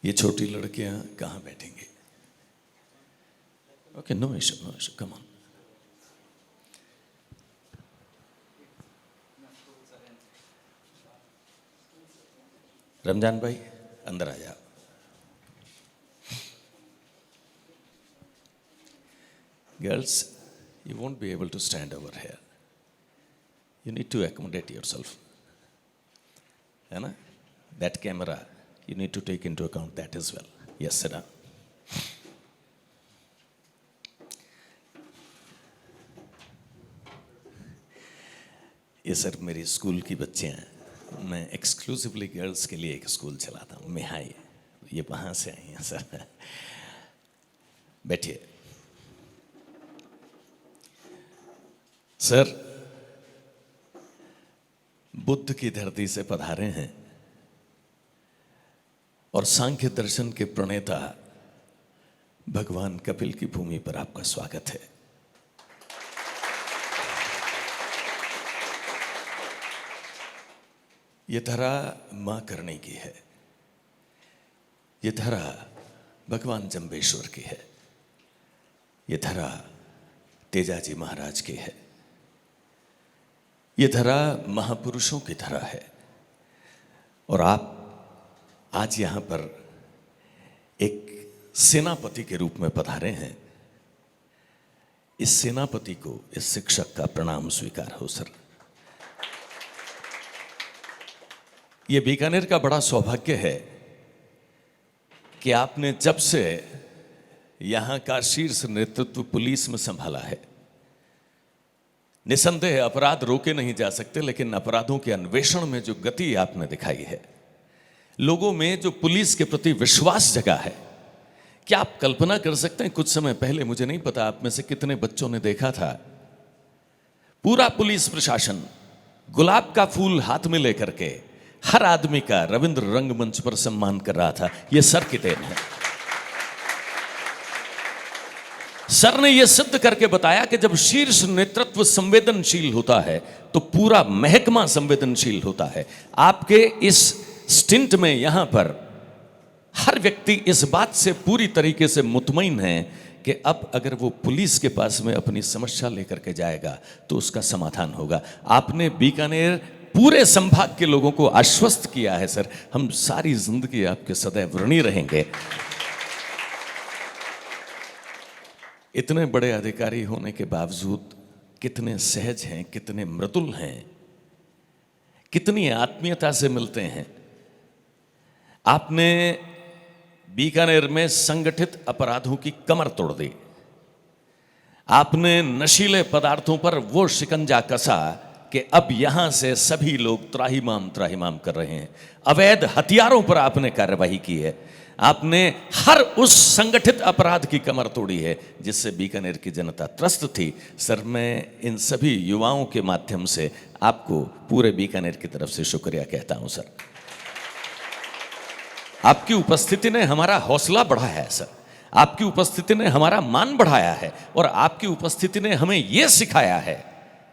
ये छोटी लड़कियां कहाँ बैठेंगी? Okay, no issue, come on. Ramzan भाई अंदर आ जाओ। Girls, you won't be able to stand over here. You need to accommodate yourself. है ना? That camera, you need to take into account that as well. Yes, sit down. ये sir मेरी school की बच्चियाँ हैं। मैं एक्सक्लूसिवली गर्ल्स के लिए एक स्कूल चलाता हूँ, मिहाई। ये वहाँ से आई हैं सर। बैठिए सर। बुद्ध की धरती से पधारे हैं और सांख्य दर्शन के प्रणेता भगवान कपिल की भूमि पर आपका स्वागत है। ये धरा मां करणी की है, ये धरा भगवान जंबेश्वर की है, ये धरा तेजाजी महाराज की है, ये धरा महापुरुषों की धरा है। और आप आज यहां पर एक सेनापति के रूप में पधारे हैं। इस सेनापति को, इस शिक्षक का प्रणाम स्वीकार हो सर। ये बीकानेर का बड़ा सौभाग्य है कि आपने जब से यहां का शीर्ष नेतृत्व पुलिस में संभाला है, निसंदेह अपराध रोके नहीं जा सकते, लेकिन अपराधों के अन्वेषण में जो गति आपने दिखाई है, लोगों में जो पुलिस के प्रति विश्वास जगा है, क्या आप कल्पना कर सकते हैं? कुछ समय पहले, मुझे नहीं पता आप में से कितने बच्चों ने देखा था, पूरा पुलिस प्रशासन गुलाब का फूल हाथ में लेकर के हर आदमी का रविंद्र रंगमंच पर सम्मान कर रहा था। यह सर की देन है। सर ने यह सिद्ध करके बताया कि जब शीर्ष नेतृत्व संवेदनशील होता है तो पूरा महकमा संवेदनशील होता है। आपके इस स्टिंट में यहां पर हर व्यक्ति इस बात से पूरी तरीके से मुतमईन है कि अब अगर वो पुलिस के पास में अपनी समस्या लेकर के जाएगा तो उसका समाधान होगा। आपने बीकानेर पूरे संभाग के लोगों को आश्वस्त किया है सर। हम सारी जिंदगी आपके सदैव ऋणी रहेंगे। इतने बड़े अधिकारी होने के बावजूद कितने सहज हैं, कितने मृदुल हैं, कितनी आत्मीयता से मिलते हैं। आपने बीकानेर में संगठित अपराधों की कमर तोड़ दी। आपने नशीले पदार्थों पर वो शिकंजा कसा कि अब यहां से सभी लोग त्राहिमाम त्राहिमाम कर रहे हैं। अवैध हथियारों पर आपने कार्रवाई की है। आपने हर उस संगठित अपराध की कमर तोड़ी है जिससे बीकानेर की जनता त्रस्त थी। सर, मैं इन सभी युवाओं के माध्यम से आपको पूरे बीकानेर की तरफ से शुक्रिया कहता हूं सर। आपकी उपस्थिति ने हमारा हौसला बढ़ाया है सर। आपकी उपस्थिति ने हमारा मान बढ़ाया है और आपकी उपस्थिति ने हमें यह सिखाया है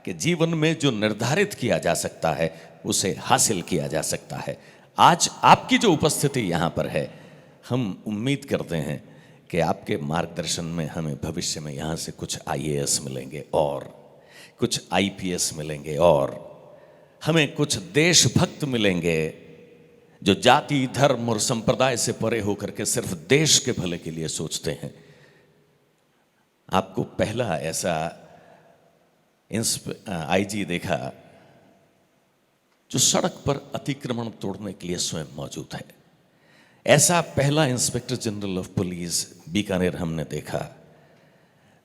कि जीवन में जो निर्धारित किया जा सकता है उसे हासिल किया जा सकता है। आज आपकी जो उपस्थिति यहां पर है, हम उम्मीद करते हैं कि आपके मार्गदर्शन में हमें भविष्य में यहां से कुछ IAS मिलेंगे और कुछ IPS मिलेंगे और हमें कुछ देशभक्त मिलेंगे जो जाति, धर्म और संप्रदाय से परे होकर के सिर्फ देश के भले के लिए सोचते हैं। आपको पहला ऐसा IG देखा जो सड़क पर अतिक्रमण तोड़ने के लिए स्वयं मौजूद है। ऐसा पहला inspector general of police Bikaner हमने देखा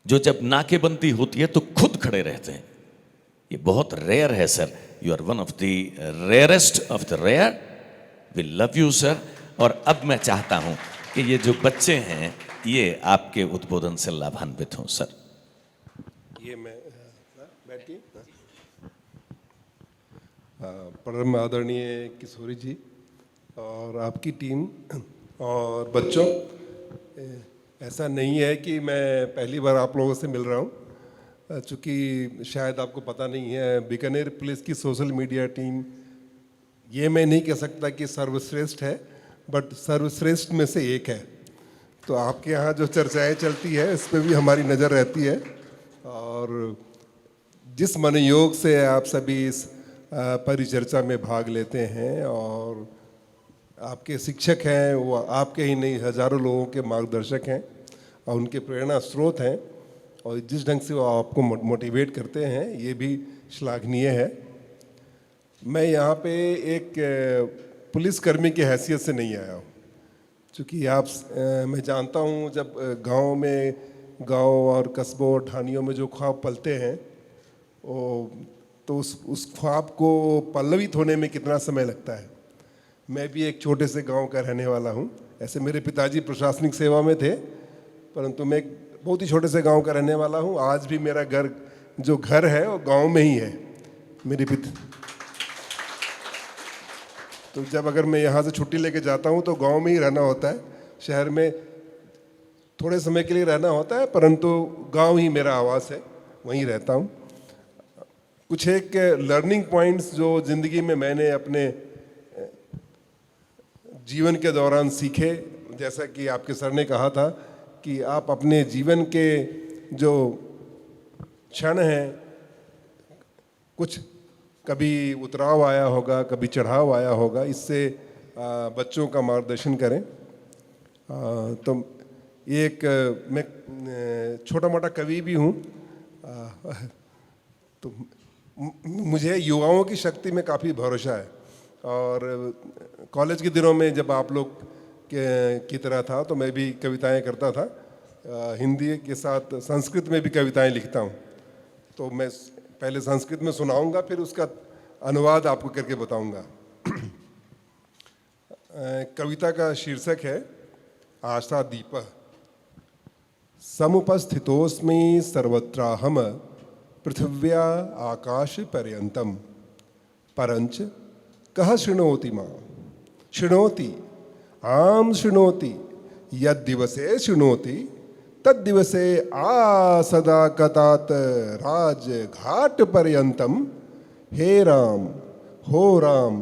जो जब नाकेबंदी होती है तो खुद खड़े रहते हैं। ये बहुत रेयर है sir. You are one of the rarest of the rare. We love you sir. और अब मैं चाहता हूं कि ये जो बच्चे हैं ये आपके उद्बोधन से लाभान्वित हों सर। ये मैं बैठिए। परम आदरणीय किशोरी जी और आपकी टीम और बच्चों, ऐसा नहीं है कि मैं पहली बार आप लोगों से मिल रहा हूं, चूँकि शायद आपको पता नहीं है, बीकानेर पुलिस की सोशल मीडिया टीम ये मैं नहीं कह सकता कि सर्वश्रेष्ठ है, बट सर्वश्रेष्ठ में से एक है। तो आपके यहाँ जो चर्चाएं चलती है इस पर भी हमारी नज़र रहती है, और जिस मनोयोग से आप सभी इस परिचर्चा में भाग लेते हैं, और आपके शिक्षक हैं वो आपके ही नहीं हजारों लोगों के मार्गदर्शक हैं और उनके प्रेरणा स्रोत हैं, और जिस ढंग से वो आपको मोटिवेट करते हैं ये भी श्लाघनीय है। मैं यहाँ पे एक पुलिसकर्मी की हैसियत से नहीं आया हूँ, क्योंकि मैं जानता हूँ जब गांव और कस्बों और ढानियों में जो ख्वाब पलते हैं तो उस ख्वाब को पल्लवित होने में कितना समय लगता है। मैं भी एक छोटे से गांव का रहने वाला हूँ। ऐसे मेरे पिताजी प्रशासनिक सेवा में थे, परंतु मैं एक बहुत ही छोटे से गांव का रहने वाला हूँ। आज भी मेरा जो घर है वो गांव में ही है। मेरे तो जब अगर मैं यहाँ से छुट्टी लेके जाता हूँ तो गांव में ही रहना होता है। शहर में थोड़े समय के लिए रहना होता है, परंतु गांव ही मेरा आवास है, वहीं रहता हूँ। कुछ एक लर्निंग पॉइंट्स जो ज़िंदगी में मैंने अपने जीवन के दौरान सीखे, जैसा कि आपके सर ने कहा था कि आप अपने जीवन के जो क्षण हैं, कुछ कभी उतराव आया होगा, कभी चढ़ाव आया होगा, इससे बच्चों का मार्गदर्शन करें। तो मैं छोटा मोटा कवि भी हूँ, तो मुझे युवाओं की शक्ति में काफ़ी भरोसा है। और कॉलेज के दिनों में जब आप लोग की तरह था तो मैं भी कविताएं करता था। हिंदी के साथ संस्कृत में भी कविताएं लिखता हूँ। तो मैं पहले संस्कृत में सुनाऊंगा, फिर उसका अनुवाद आपको करके बताऊंगा। कविता का शीर्षक है आशा दीपः। समुपस्थितोऽस्मि सर्वत्राहम पृथिव्या आकाश पर्यंतम, परंच कः शृणोति मां। शृणोति आम शृणोति यद्दिवसे शृणोति तद्दिवसे आ सदा कतात राजघाट पर्यंतम। हे राम हो राम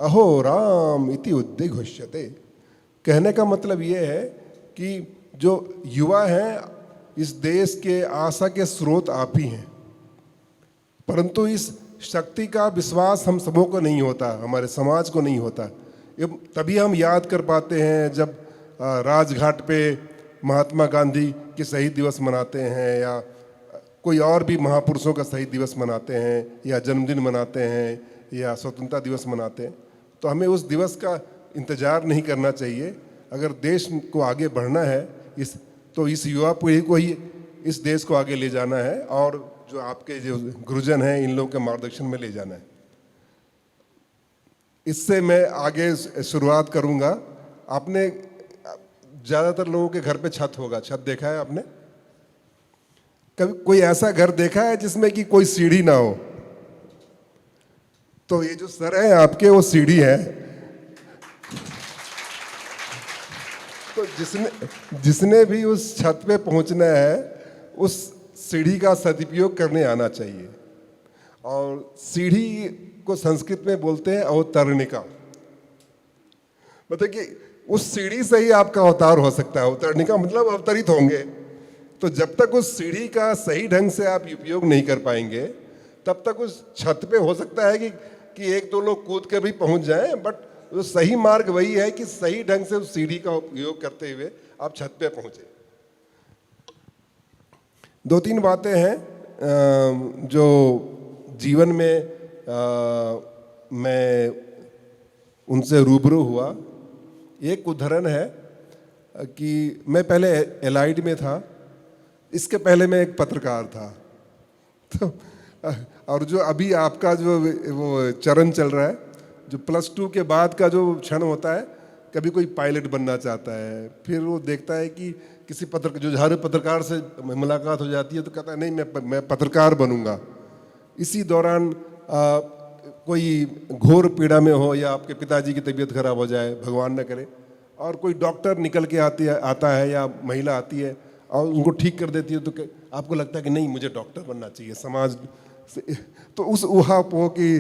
अहो राम इति उद्दिघोष्यते। कहने का मतलब ये है कि जो युवा हैं इस देश के आशा के स्रोत आप ही हैं, परंतु इस शक्ति का विश्वास हम सबों को नहीं होता, हमारे समाज को नहीं होता। तभी हम याद कर पाते हैं जब राजघाट पे महात्मा गांधी के शहीद दिवस मनाते हैं, या कोई और भी महापुरुषों का शहीद दिवस मनाते हैं, या जन्मदिन मनाते हैं, या स्वतंत्रता दिवस मनाते हैं। तो हमें उस दिवस का इंतजार नहीं करना चाहिए। अगर देश को आगे बढ़ना है तो इस युवा पीढ़ी को ही इस देश को आगे ले जाना है, और जो आपके जो गुरुजन हैं इन लोगों के मार्गदर्शन में ले जाना है। इससे मैं आगे शुरुआत करूंगा। आपने ज़्यादातर लोगों के घर पे छत होगा, छत देखा है आपने? कभी कोई ऐसा घर देखा है जिसमें कि कोई सीढ़ी ना हो? तो ये जो सर है आपके वो सीढ़ी है। तो जिसने भी उस छत पे पहुंचना है उस सीढ़ी का सदुपयोग करने आना चाहिए। और सीढ़ी को संस्कृत में बोलते हैं अवतरणिका। मतलब कि उस सीढ़ी से ही आपका अवतार हो सकता है। अवतरणिका मतलब अवतरित होंगे। तो जब तक उस सीढ़ी का सही ढंग से आप उपयोग नहीं कर पाएंगे तब तक उस छत पे हो सकता है कि एक दो लोग कूद के भी पहुंच जाएं, बट वो सही मार्ग वही है कि सही ढंग से उस सीढ़ी का उपयोग करते हुए आप छत पे पहुंचे। दो तीन बातें हैं जो जीवन में मैं उनसे रूबरू हुआ। एक उदाहरण है कि मैं पहले एलाइड में था, इसके पहले मैं एक पत्रकार था। तो और जो अभी आपका जो वो चरण चल रहा है, जो +2 के बाद का जो क्षण होता है, कभी कोई पायलट बनना चाहता है, फिर वो देखता है कि किसी हर पत्रकार से मुलाकात हो जाती है तो कहता है नहीं मैं पत्रकार बनूंगा। इसी दौरान कोई घोर पीड़ा में हो या आपके पिताजी की तबीयत खराब हो जाए, भगवान न करे, और कोई डॉक्टर निकल के आता है या महिला आती है और उनको ठीक कर देती है, तो आपको लगता है कि नहीं मुझे डॉक्टर बनना चाहिए समाज से। तो उस ऊहापोह की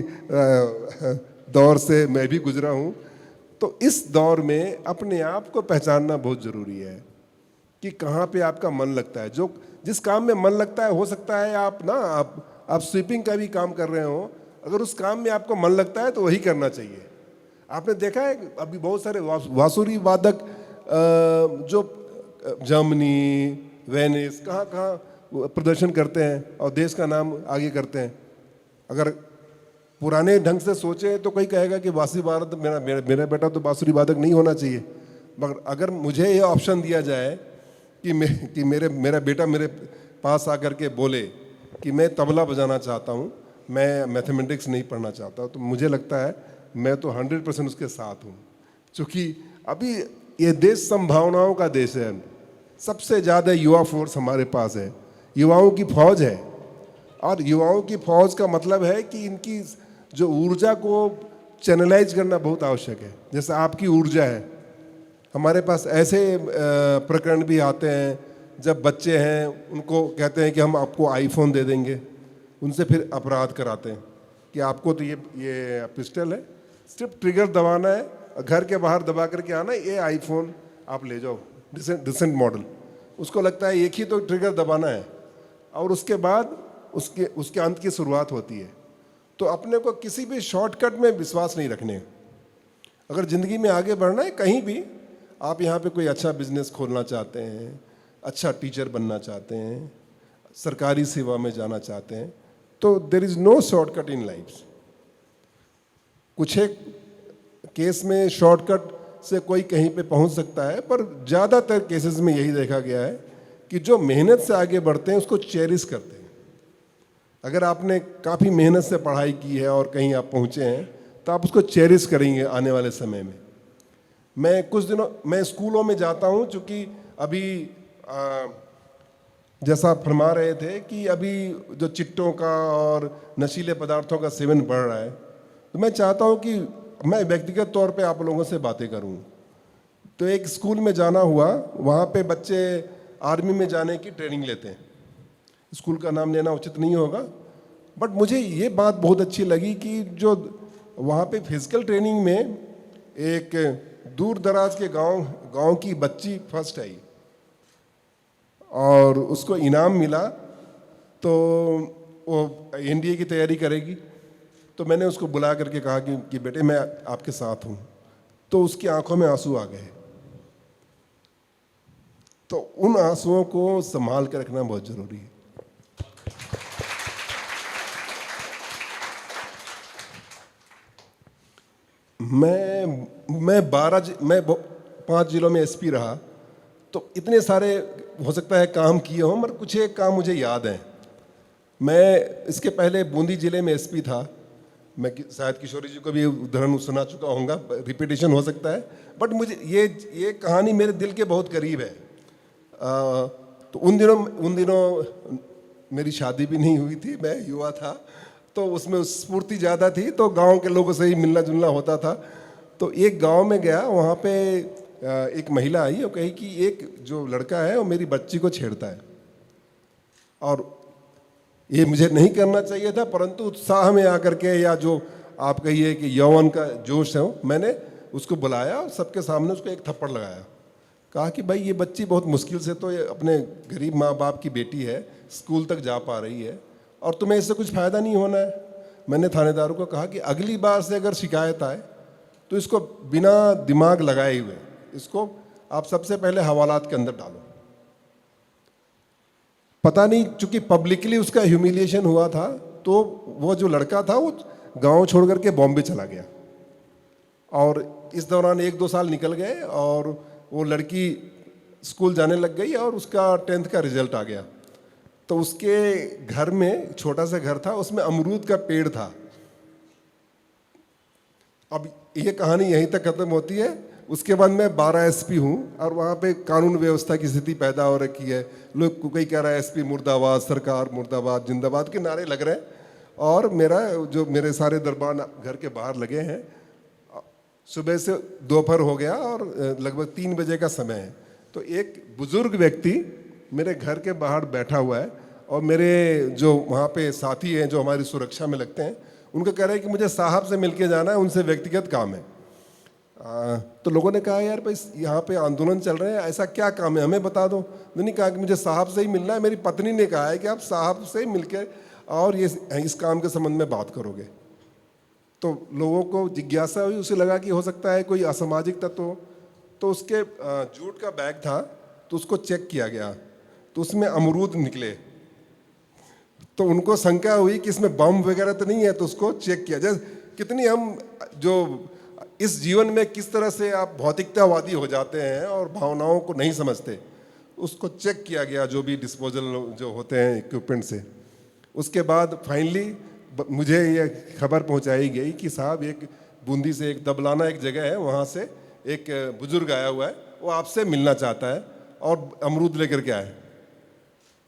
दौर से मैं भी गुजरा हूँ। तो इस दौर में अपने आप को पहचानना बहुत ज़रूरी है कि कहाँ पे आपका मन लगता है। जो जिस काम में मन लगता है, हो सकता है आप स्वीपिंग का भी काम कर रहे हो, अगर उस काम में आपको मन लगता है तो वही करना चाहिए। आपने देखा है अभी बहुत सारे बांसुरी वादक जो जर्मनी, वेनिस, कहाँ कहाँ प्रदर्शन करते हैं और देश का नाम आगे करते हैं। अगर पुराने ढंग से सोचे तो कोई कहेगा कि बांसुरी वादक मेरा बेटा तो बांसुरी वादक नहीं होना चाहिए। मगर अगर मुझे ये ऑप्शन दिया जाए कि मेरा बेटा मेरे पास आकर के बोले कि मैं तबला बजाना चाहता हूँ, मैं मैथमेटिक्स नहीं पढ़ना चाहता, तो मुझे लगता है मैं तो 100% उसके साथ हूँ। क्योंकि अभी ये देश संभावनाओं का देश है, सबसे ज़्यादा युवा फोर्स हमारे पास है, युवाओं की फौज है। और युवाओं की फौज का मतलब है कि इनकी जो ऊर्जा को चैनलाइज करना बहुत आवश्यक है। जैसे आपकी ऊर्जा है, हमारे पास ऐसे प्रकरण भी आते हैं जब बच्चे हैं उनको कहते हैं कि हम आपको आईफोन दे देंगे, उनसे फिर अपराध कराते हैं कि आपको तो ये पिस्टल है, सिर्फ ट्रिगर दबाना है, घर के बाहर दबा करके आना, ये आईफोन आप ले जाओ, डिसेंट मॉडल। उसको लगता है एक ही तो ट्रिगर दबाना है और उसके बाद उसके अंत की शुरुआत होती है। तो अपने को किसी भी शॉर्टकट में विश्वास नहीं रखने। अगर ज़िंदगी में आगे बढ़ना है, कहीं भी आप यहाँ पे कोई अच्छा बिजनेस खोलना चाहते हैं, अच्छा टीचर बनना चाहते हैं, सरकारी सेवा में जाना चाहते हैं, तो there is no shortcut in life. कुछ एक केस में शॉर्टकट से कोई कहीं पे पहुंच सकता है, पर ज़्यादातर केसेस में यही देखा गया है कि जो मेहनत से आगे बढ़ते हैं उसको चेरिश करते हैं। अगर आपने काफ़ी मेहनत से पढ़ाई की है और कहीं आप पहुंचे हैं तो आप उसको चेरिश करेंगे आने वाले समय में। मैं स्कूलों में जाता हूं, चूँकि अभी जैसा आप फरमा रहे थे कि अभी जो चिट्टों का और नशीले पदार्थों का सेवन बढ़ रहा है, तो मैं चाहता हूं कि मैं व्यक्तिगत तौर पे आप लोगों से बातें करूं। तो एक स्कूल में जाना हुआ, वहाँ पे बच्चे आर्मी में जाने की ट्रेनिंग लेते हैं। स्कूल का नाम लेना उचित नहीं होगा, बट मुझे ये बात बहुत अच्छी लगी कि जो वहाँ पे फिजिकल ट्रेनिंग में एक दूर दराज के गांव की बच्ची फर्स्ट आई और उसको इनाम मिला, तो वो एनडीए की तैयारी करेगी। तो मैंने उसको बुला करके कहा कि बेटे मैं आपके साथ हूँ, तो उसकी आंखों में आंसू आ गए। तो उन आंसुओं को संभाल कर रखना बहुत जरूरी है। मैं 5 जिलों में एसपी रहा, तो इतने सारे हो सकता है काम किए हों, मगर कुछ एक काम मुझे याद है। मैं इसके पहले बूंदी जिले में एसपी था। मैं शायद किशोरी जी को भी उदाहरण सुना चुका होऊंगा, रिपीटेशन हो सकता है, बट मुझे ये कहानी मेरे दिल के बहुत करीब है। तो उन दिनों मेरी शादी भी नहीं हुई थी, मैं युवा था, तो उसमें स्फूर्ति ज़्यादा थी, तो गांव के लोगों से ही मिलना जुलना होता था। तो एक गांव में गया, वहाँ पे एक महिला आई और कही कि एक जो लड़का है वो मेरी बच्ची को छेड़ता है, और ये मुझे नहीं करना चाहिए था, परंतु उत्साह में आकर के, या जो आप कहिए कि यौवन का जोश है, मैंने उसको बुलाया और सबके सामने उसको एक थप्पड़ लगाया। कहा कि भाई ये बच्ची बहुत मुश्किल से तो ये अपने गरीब माँ बाप की बेटी है, स्कूल तक जा पा रही है, और तुम्हें इससे कुछ फ़ायदा नहीं होना है। मैंने थानेदारों को कहा कि अगली बार से अगर शिकायत आए तो इसको बिना दिमाग लगाए हुए इसको आप सबसे पहले हवालात के अंदर डालो। पता नहीं, चूंकि पब्लिकली उसका ह्यूमिलिएशन हुआ था, तो वो जो लड़का था वो गांव छोड़ करके बॉम्बे चला गया, और इस दौरान 1-2 साल निकल गए और वो लड़की स्कूल जाने लग गई और उसका 10th का रिजल्ट आ गया। तो उसके घर में छोटा सा घर था, उसमें अमरूद का पेड़ था। अब ये कहानी यहीं तक खत्म होती है। उसके बाद मैं 12 एसपी हूँ और वहाँ पे कानून व्यवस्था की स्थिति पैदा हो रखी है। लोग कोई कह रहा है एसपी मुर्दाबाद, सरकार मुर्दाबाद, जिंदाबाद के नारे लग रहे हैं, और मेरे सारे दरबार घर के बाहर लगे हैं। सुबह से दोपहर हो गया और लगभग 3 बजे का समय है। तो एक बुजुर्ग व्यक्ति मेरे घर के बाहर बैठा हुआ है, और मेरे जो वहाँ पे साथी हैं जो हमारी सुरक्षा में लगते हैं, उनको कह रहे हैं कि मुझे साहब से मिलके जाना है, उनसे व्यक्तिगत काम है। तो लोगों ने कहा यार भाई यहाँ पे आंदोलन चल रहे हैं, ऐसा क्या काम है हमें बता दो। मैंने कहा कि मुझे साहब से ही मिलना है। मेरी पत्नी ने कहा है कि आप साहब से मिलकर और ये इस काम के संबंध में बात करोगे। तो लोगों को जिज्ञासा हुई, उसे लगा कि हो सकता है कोई असामाजिक तत्व हो। तो उसके जूट का बैग था, तो उसको चेक किया गया, तो उसमें अमरूद निकले। तो उनको शंका हुई कि इसमें बम वगैरह तो नहीं है, तो उसको चेक किया। जैसे कितनी हम जो इस जीवन में किस तरह से आप भौतिकतावादी हो जाते हैं और भावनाओं को नहीं समझते, उसको चेक किया गया जो भी डिस्पोजल जो होते हैं इक्विपमेंट से। उसके बाद फाइनली मुझे ये खबर पहुंचाई गई कि साहब एक बूंदी से एक दबलाना एक जगह है, वहाँ से एक बुजुर्ग आया हुआ है, वो आपसे मिलना चाहता है और अमरूद लेकर के आए।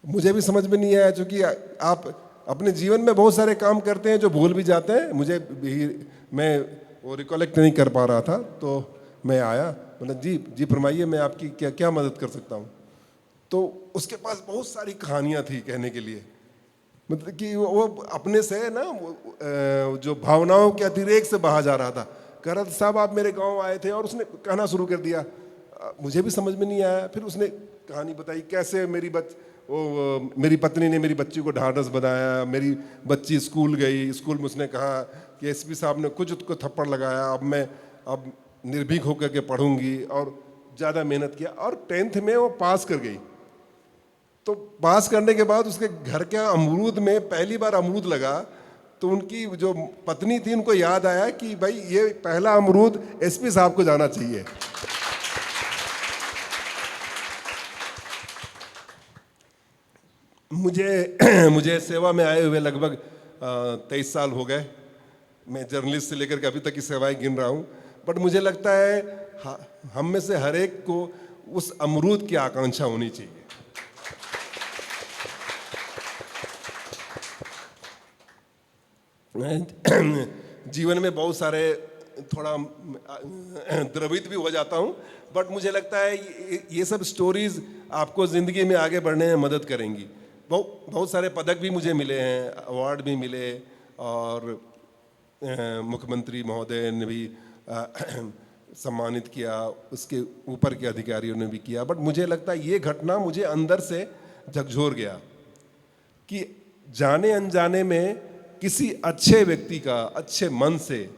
मुझे भी समझ में नहीं आया, चूँकि आप अपने जीवन में बहुत सारे काम करते हैं जो भूल भी जाते हैं। मैं वो रिकॉलेक्ट नहीं कर पा रहा था, तो मैं आया, मतलब जी फरमाइए, मैं आपकी क्या क्या मदद कर सकता हूँ। तो उसके पास बहुत सारी कहानियाँ थी कहने के लिए, मतलब कि वो अपने से ना जो भावनाओं के अतिरेक से बहा जा रहा था। कह रहा था साहब आप मेरे गांव आए थे, और उसने कहना शुरू कर दिया। मुझे भी समझ में नहीं आया। फिर उसने कहानी बताई कैसे मेरी पत्नी ने मेरी बच्ची को ढाढ़स बनाया, मेरी बच्ची स्कूल गई, स्कूल में उसने कहा कि एसपी साहब ने कुछ उसको थप्पड़ लगाया, अब निर्भीक होकर के पढ़ूंगी, और ज़्यादा मेहनत किया और 10th में वो पास कर गई। तो पास करने के बाद उसके घर के अमरूद में पहली बार अमरूद लगा, तो उनकी जो पत्नी थी उनको याद आया कि भाई ये पहला अमरूद एसपी साहब को जाना चाहिए। मुझे सेवा में आए हुए लगभग 23 साल हो गए। मैं जर्नलिस्ट से लेकर के अभी तक की सेवाएं गिन रहा हूँ, बट मुझे लगता है हम में से हर एक को उस अमरूद की आकांक्षा होनी चाहिए। जीवन में बहुत सारे थोड़ा द्रवित भी हो जाता हूँ, बट मुझे लगता है ये सब स्टोरीज आपको ज़िंदगी में आगे बढ़ने में मदद करेंगी। बहुत सारे पदक भी मुझे मिले हैं, अवार्ड भी मिले, और मुख्यमंत्री महोदय ने भी सम्मानित किया, उसके ऊपर के अधिकारियों ने भी किया। बट मुझे लगता है ये घटना मुझे अंदर से झकझोर गया कि जाने अनजाने में किसी अच्छे व्यक्ति का अच्छे मन से,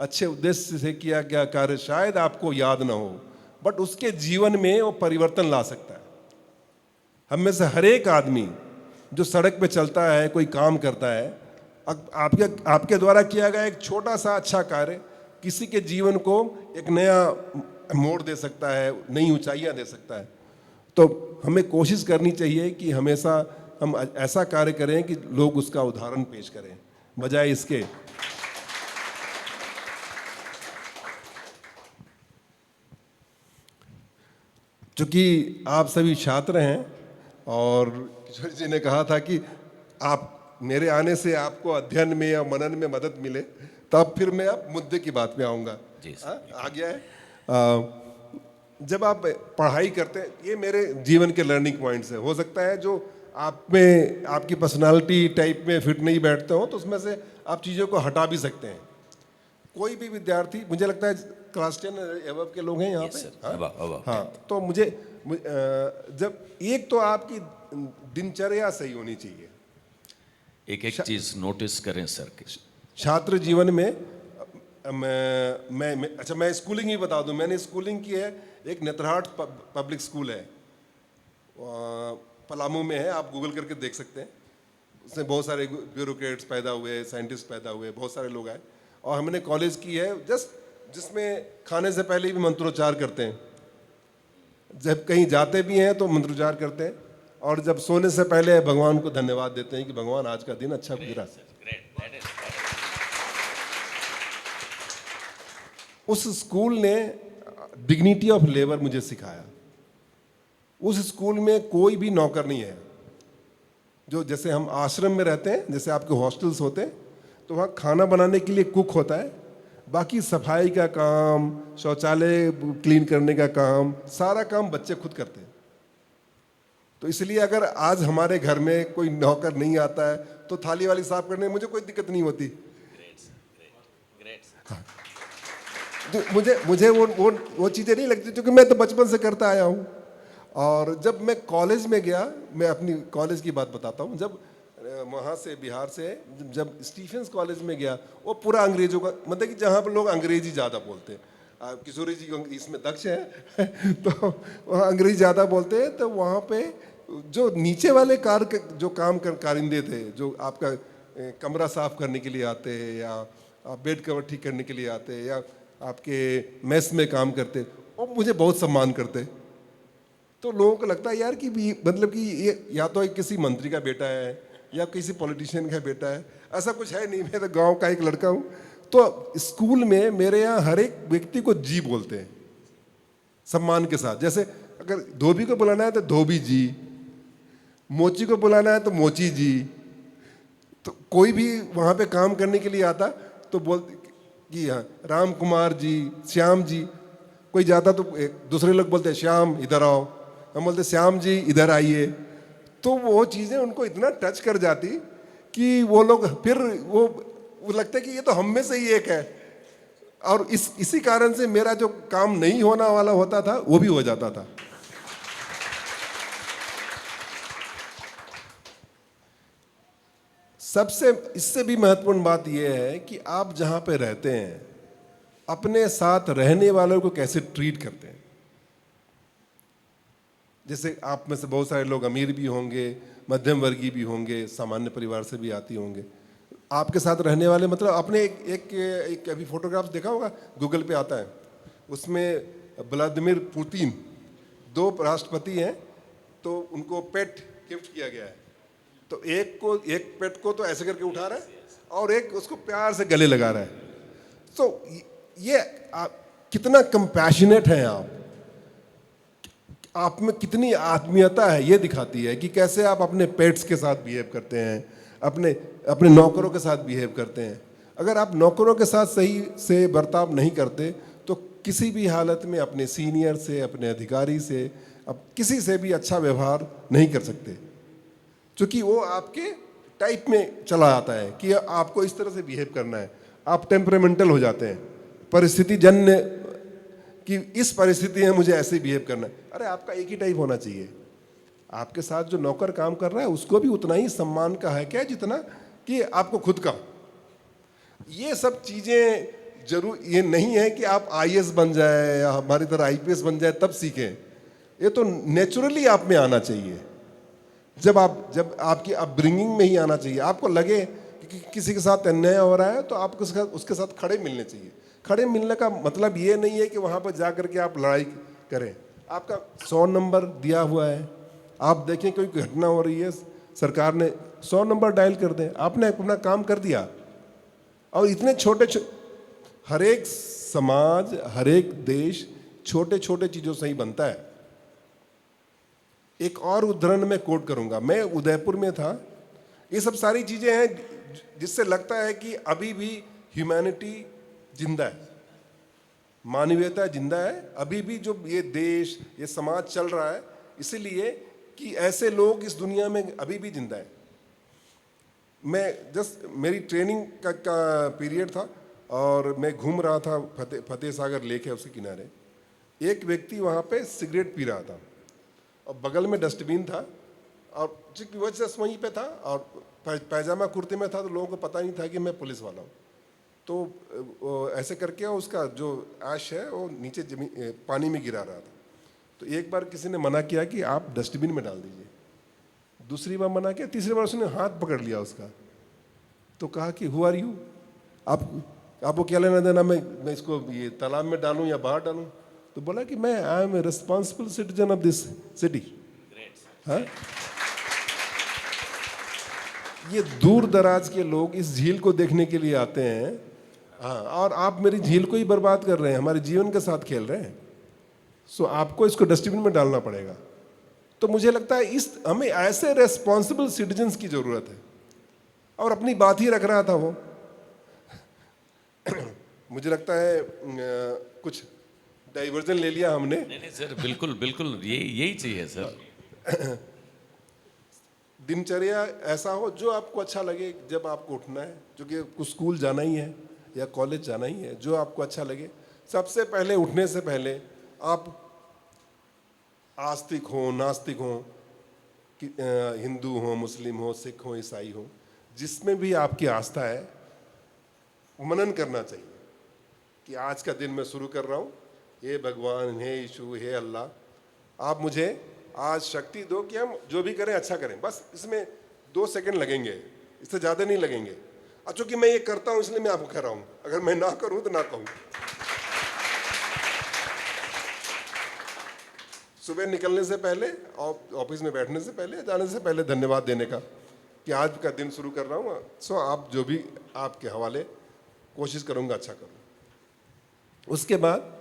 अच्छे उद्देश्य से किया गया कार्य शायद आपको याद ना हो, बट उसके जीवन में वो परिवर्तन ला सकता है। हम में से हर एक आदमी जो सड़क पे चलता है, कोई काम करता है, आपके द्वारा किया गया एक छोटा सा अच्छा कार्य किसी के जीवन को एक नया मोड़ दे सकता है, नई ऊंचाइयां दे सकता है। तो हमें कोशिश करनी चाहिए कि हमेशा हम ऐसा कार्य करें कि लोग उसका उदाहरण पेश करें, बजाय इसके चूँकि आप सभी छात्र हैं, और किशोर जी ने कहा था कि आप मेरे आने से आपको अध्ययन में या मनन में मदद मिले, तब फिर मैं अब मुद्दे की बात पे आऊँगा। आ गया है। जब आप पढ़ाई करते हैं, ये मेरे जीवन के लर्निंग पॉइंट्स हैं। हो सकता है जो आप में आपकी पर्सनालिटी टाइप में फिट नहीं बैठते हो, तो उसमें से आप चीज़ों को हटा भी सकते हैं। कोई भी विद्यार्थी, मुझे लगता है क्लास 10 एबव के लोग हैं यहाँ पे। हाँ, तो मुझे जब एक तो आपकी दिनचर्या सही होनी चाहिए। एक चीज नोटिस करें सर कि छात्र जीवन में मैं स्कूलिंग ही बता दूं। मैंने स्कूलिंग की है, एक नेत्रहाट पब्लिक स्कूल है, पलामू में है, आप गूगल करके देख सकते हैं। उसमें बहुत सारे ब्यूरोक्रेट्स पैदा हुए, साइंटिस्ट पैदा हुए, बहुत सारे लोग आए। और हमने कॉलेज की है जिसमें खाने से पहले भी मंत्रोच्चार करते हैं, जब कहीं जाते भी हैं तो मंत्रोच्चार करते हैं, और जब सोने से पहले भगवान को धन्यवाद देते हैं कि भगवान आज का दिन अच्छा गुजरा। उस स्कूल ने डिग्निटी ऑफ लेबर मुझे सिखाया। उस स्कूल में कोई भी नौकर नहीं है। जो जैसे हम आश्रम में रहते हैं, जैसे आपके हॉस्टल्स होते हैं, तो वहाँ खाना बनाने के लिए कुक होता है, बाकी सफाई का काम, शौचालय क्लीन करने का काम, सारा काम बच्चे खुद करते हैं। तो इसलिए अगर आज हमारे घर में कोई नौकर नहीं आता है तो थाली वाली साफ करने में मुझे कोई दिक्कत नहीं होती। हाँ। तो मुझे वो चीज़ें नहीं लगती, क्योंकि मैं तो बचपन से करता आया हूँ। और जब मैं कॉलेज में गया, मैं अपनी कॉलेज की बात बताता हूँ, जब वहाँ से बिहार से जब स्टीफेंस कॉलेज में गया, वो पूरा अंग्रेजों का, मतलब कि जहाँ पर लोग अंग्रेजी ज़्यादा बोलते हैं। किशोरी जी इसमें दक्ष है तो वहाँ अंग्रेजी ज़्यादा बोलते हैं। तो वहाँ पे जो नीचे वाले जो कारिंदे थे, जो आपका कमरा साफ करने के लिए आते हैं, या आप बेड कवर ठीक करने के लिए आते हैं, या आपके मेस में काम करते, वो मुझे बहुत सम्मान करते। तो लोगों को लगता है यार कि मतलब कि ये या तो एक किसी मंत्री का बेटा है या किसी पॉलिटिशियन का बेटा है। ऐसा कुछ है नहीं, मैं तो गांव का एक लड़का हूँ। तो स्कूल में मेरे यहाँ हर एक व्यक्ति को जी बोलते हैं, सम्मान के साथ। जैसे अगर धोबी को बुलाना है तो धोबी जी, मोची को बुलाना है तो मोची जी। तो कोई भी वहाँ पे काम करने के लिए आता तो बोलते कि हाँ राम कुमार जी, श्याम जी। कोई जाता तो दूसरे लोग बोलते श्याम इधर आओ, हम बोलते श्याम जी इधर आइए। तो वो चीज़ें उनको इतना टच कर जाती कि वो लोग फिर वो लगता है कि ये तो हम में से ही एक है। और इसी कारण से मेरा जो काम नहीं होने वाला होता था वो भी हो जाता था। सबसे इससे भी महत्वपूर्ण बात यह है कि आप जहाँ पे रहते हैं अपने साथ रहने वालों को कैसे ट्रीट करते हैं। जैसे आप में से बहुत सारे लोग अमीर भी होंगे, मध्यम वर्गीय भी होंगे, सामान्य परिवार से भी आती होंगे। आपके साथ रहने वाले, मतलब आपने एक अभी फोटोग्राफ्स देखा होगा, गूगल पे आता है, उसमें व्लादिमीर पुतिन 2 राष्ट्रपति हैं, तो उनको पेट गिफ्ट किया गया है। तो एक पेट को तो ऐसे करके उठा रहा है और एक उसको प्यार से गले लगा रहा है। तो ये कितना कंपैशनेट हैं आप में कितनी आत्मीयता है, ये दिखाती है कि कैसे आप अपने पेट्स के साथ बिहेव करते हैं, अपने नौकरों के साथ बिहेव करते हैं। अगर आप नौकरों के साथ सही से बर्ताव नहीं करते तो किसी भी हालत में अपने सीनियर से, अपने अधिकारी से, अब किसी से भी अच्छा व्यवहार नहीं कर सकते, क्योंकि वो आपके टाइप में चला आता है कि आपको इस तरह से बिहेव करना है। आप टेम्परामेंटल हो जाते हैं, परिस्थिति जन्य कि इस परिस्थिति में मुझे ऐसे बिहेव करना है। अरे आपका एक ही टाइप होना चाहिए। आपके साथ जो नौकर काम कर रहा है उसको भी उतना ही सम्मान का है क्या जितना कि आपको खुद का। ये सब चीज़ें जरूर, ये नहीं है कि आप आईएएस बन जाए या हमारी तरह आईपीएस बन जाए तब सीखें। ये तो नेचुरली आप में आना चाहिए, जब आपकी अपब्रिंगिंग में ही आना चाहिए। आपको लगे कि किसी के साथ अन्याय हो रहा है तो आपको उसके साथ खड़े मिलने चाहिए। खड़े मिलने का मतलब ये नहीं है कि वहाँ पर जा कर के आप लड़ाई करें। आपका 100 नंबर दिया हुआ है, आप देखें कोई घटना हो रही है, सरकार ने 100 नंबर डायल कर दें, आपने अपना काम कर दिया। और इतने हर एक समाज, हर एक देश छोटे छोटे चीज़ों से ही बनता है। एक और उदाहरण मैं कोट करूंगा। मैं उदयपुर में था। ये सब सारी चीज़ें हैं जिससे लगता है कि अभी भी ह्यूमैनिटी जिंदा है, मानवीयता जिंदा है। अभी भी जो ये देश, ये समाज चल रहा है इसीलिए कि ऐसे लोग इस दुनिया में अभी भी जिंदा है। मैं मेरी ट्रेनिंग का पीरियड था और मैं घूम रहा था, फतेह सागर लेक है उसके किनारे। एक व्यक्ति वहाँ पे सिगरेट पी रहा था और बगल में डस्टबिन था, और चूंकि वो जस्ट वहीं पे था और पैजामा कुर्ते में था, तो लोगों को पता नहीं था कि मैं पुलिस वाला हूँ। तो ऐसे करके उसका जो ऐश है वो नीचे पानी में गिरा रहा था। तो एक बार किसी ने मना किया कि आप डस्टबिन में डाल दीजिए, दूसरी बार मना किया, तीसरी बार उसने हाथ पकड़ लिया उसका। तो कहा कि हु आर यू, आपको क्या लेना देना मैं इसको ये तालाब में डालूं या बाहर डालूं। तो बोला कि मैं I am a responsible citizen of this city. हाँ, ये दूर दराज के लोग इस झील को देखने के लिए आते हैं। हाँ, और आप मेरी झील को ही बर्बाद कर रहे हैं, हमारे जीवन के साथ खेल रहे हैं। सो आपको इसको डस्टबिन में डालना पड़ेगा। तो मुझे लगता है हमें ऐसे रेस्पॉन्सिबल सिटीजन्स की जरूरत है। और अपनी बात ही रख रहा था वो मुझे लगता है कुछ डाइवर्जन ले लिया हमने। नहीं सर, बिल्कुल बिल्कुल यही चाहिए सर। दिनचर्या ऐसा हो जो आपको अच्छा लगे। जब आपको उठना है, क्योंकि कुछ स्कूल जाना ही है या कॉलेज जाना ही है, जो आपको अच्छा लगे। सबसे पहले उठने से पहले आप आस्तिक हो, नास्तिक हो, हिंदू हो, मुस्लिम हो, सिख हो, ईसाई हो, जिसमें भी आपकी आस्था है, मनन करना चाहिए कि आज का दिन मैं शुरू कर रहा हूँ, हे भगवान, हे यीशु, हे अल्लाह, आप मुझे आज शक्ति दो कि हम जो भी करें अच्छा करें। बस इसमें 2 सेकंड लगेंगे, इससे ज़्यादा नहीं लगेंगे। और चूंकि मैं ये करता हूँ इसलिए मैं आपको कह रहा हूँ, अगर मैं ना करूँ तो ना कहूँ। सुबह निकलने से पहले, ऑफिस में बैठने से पहले, जाने से पहले धन्यवाद देने का कि आज का दिन शुरू कर रहा हूँ, सो आप जो भी आपके हवाले कोशिश करूँगा अच्छा करूँ। उसके बाद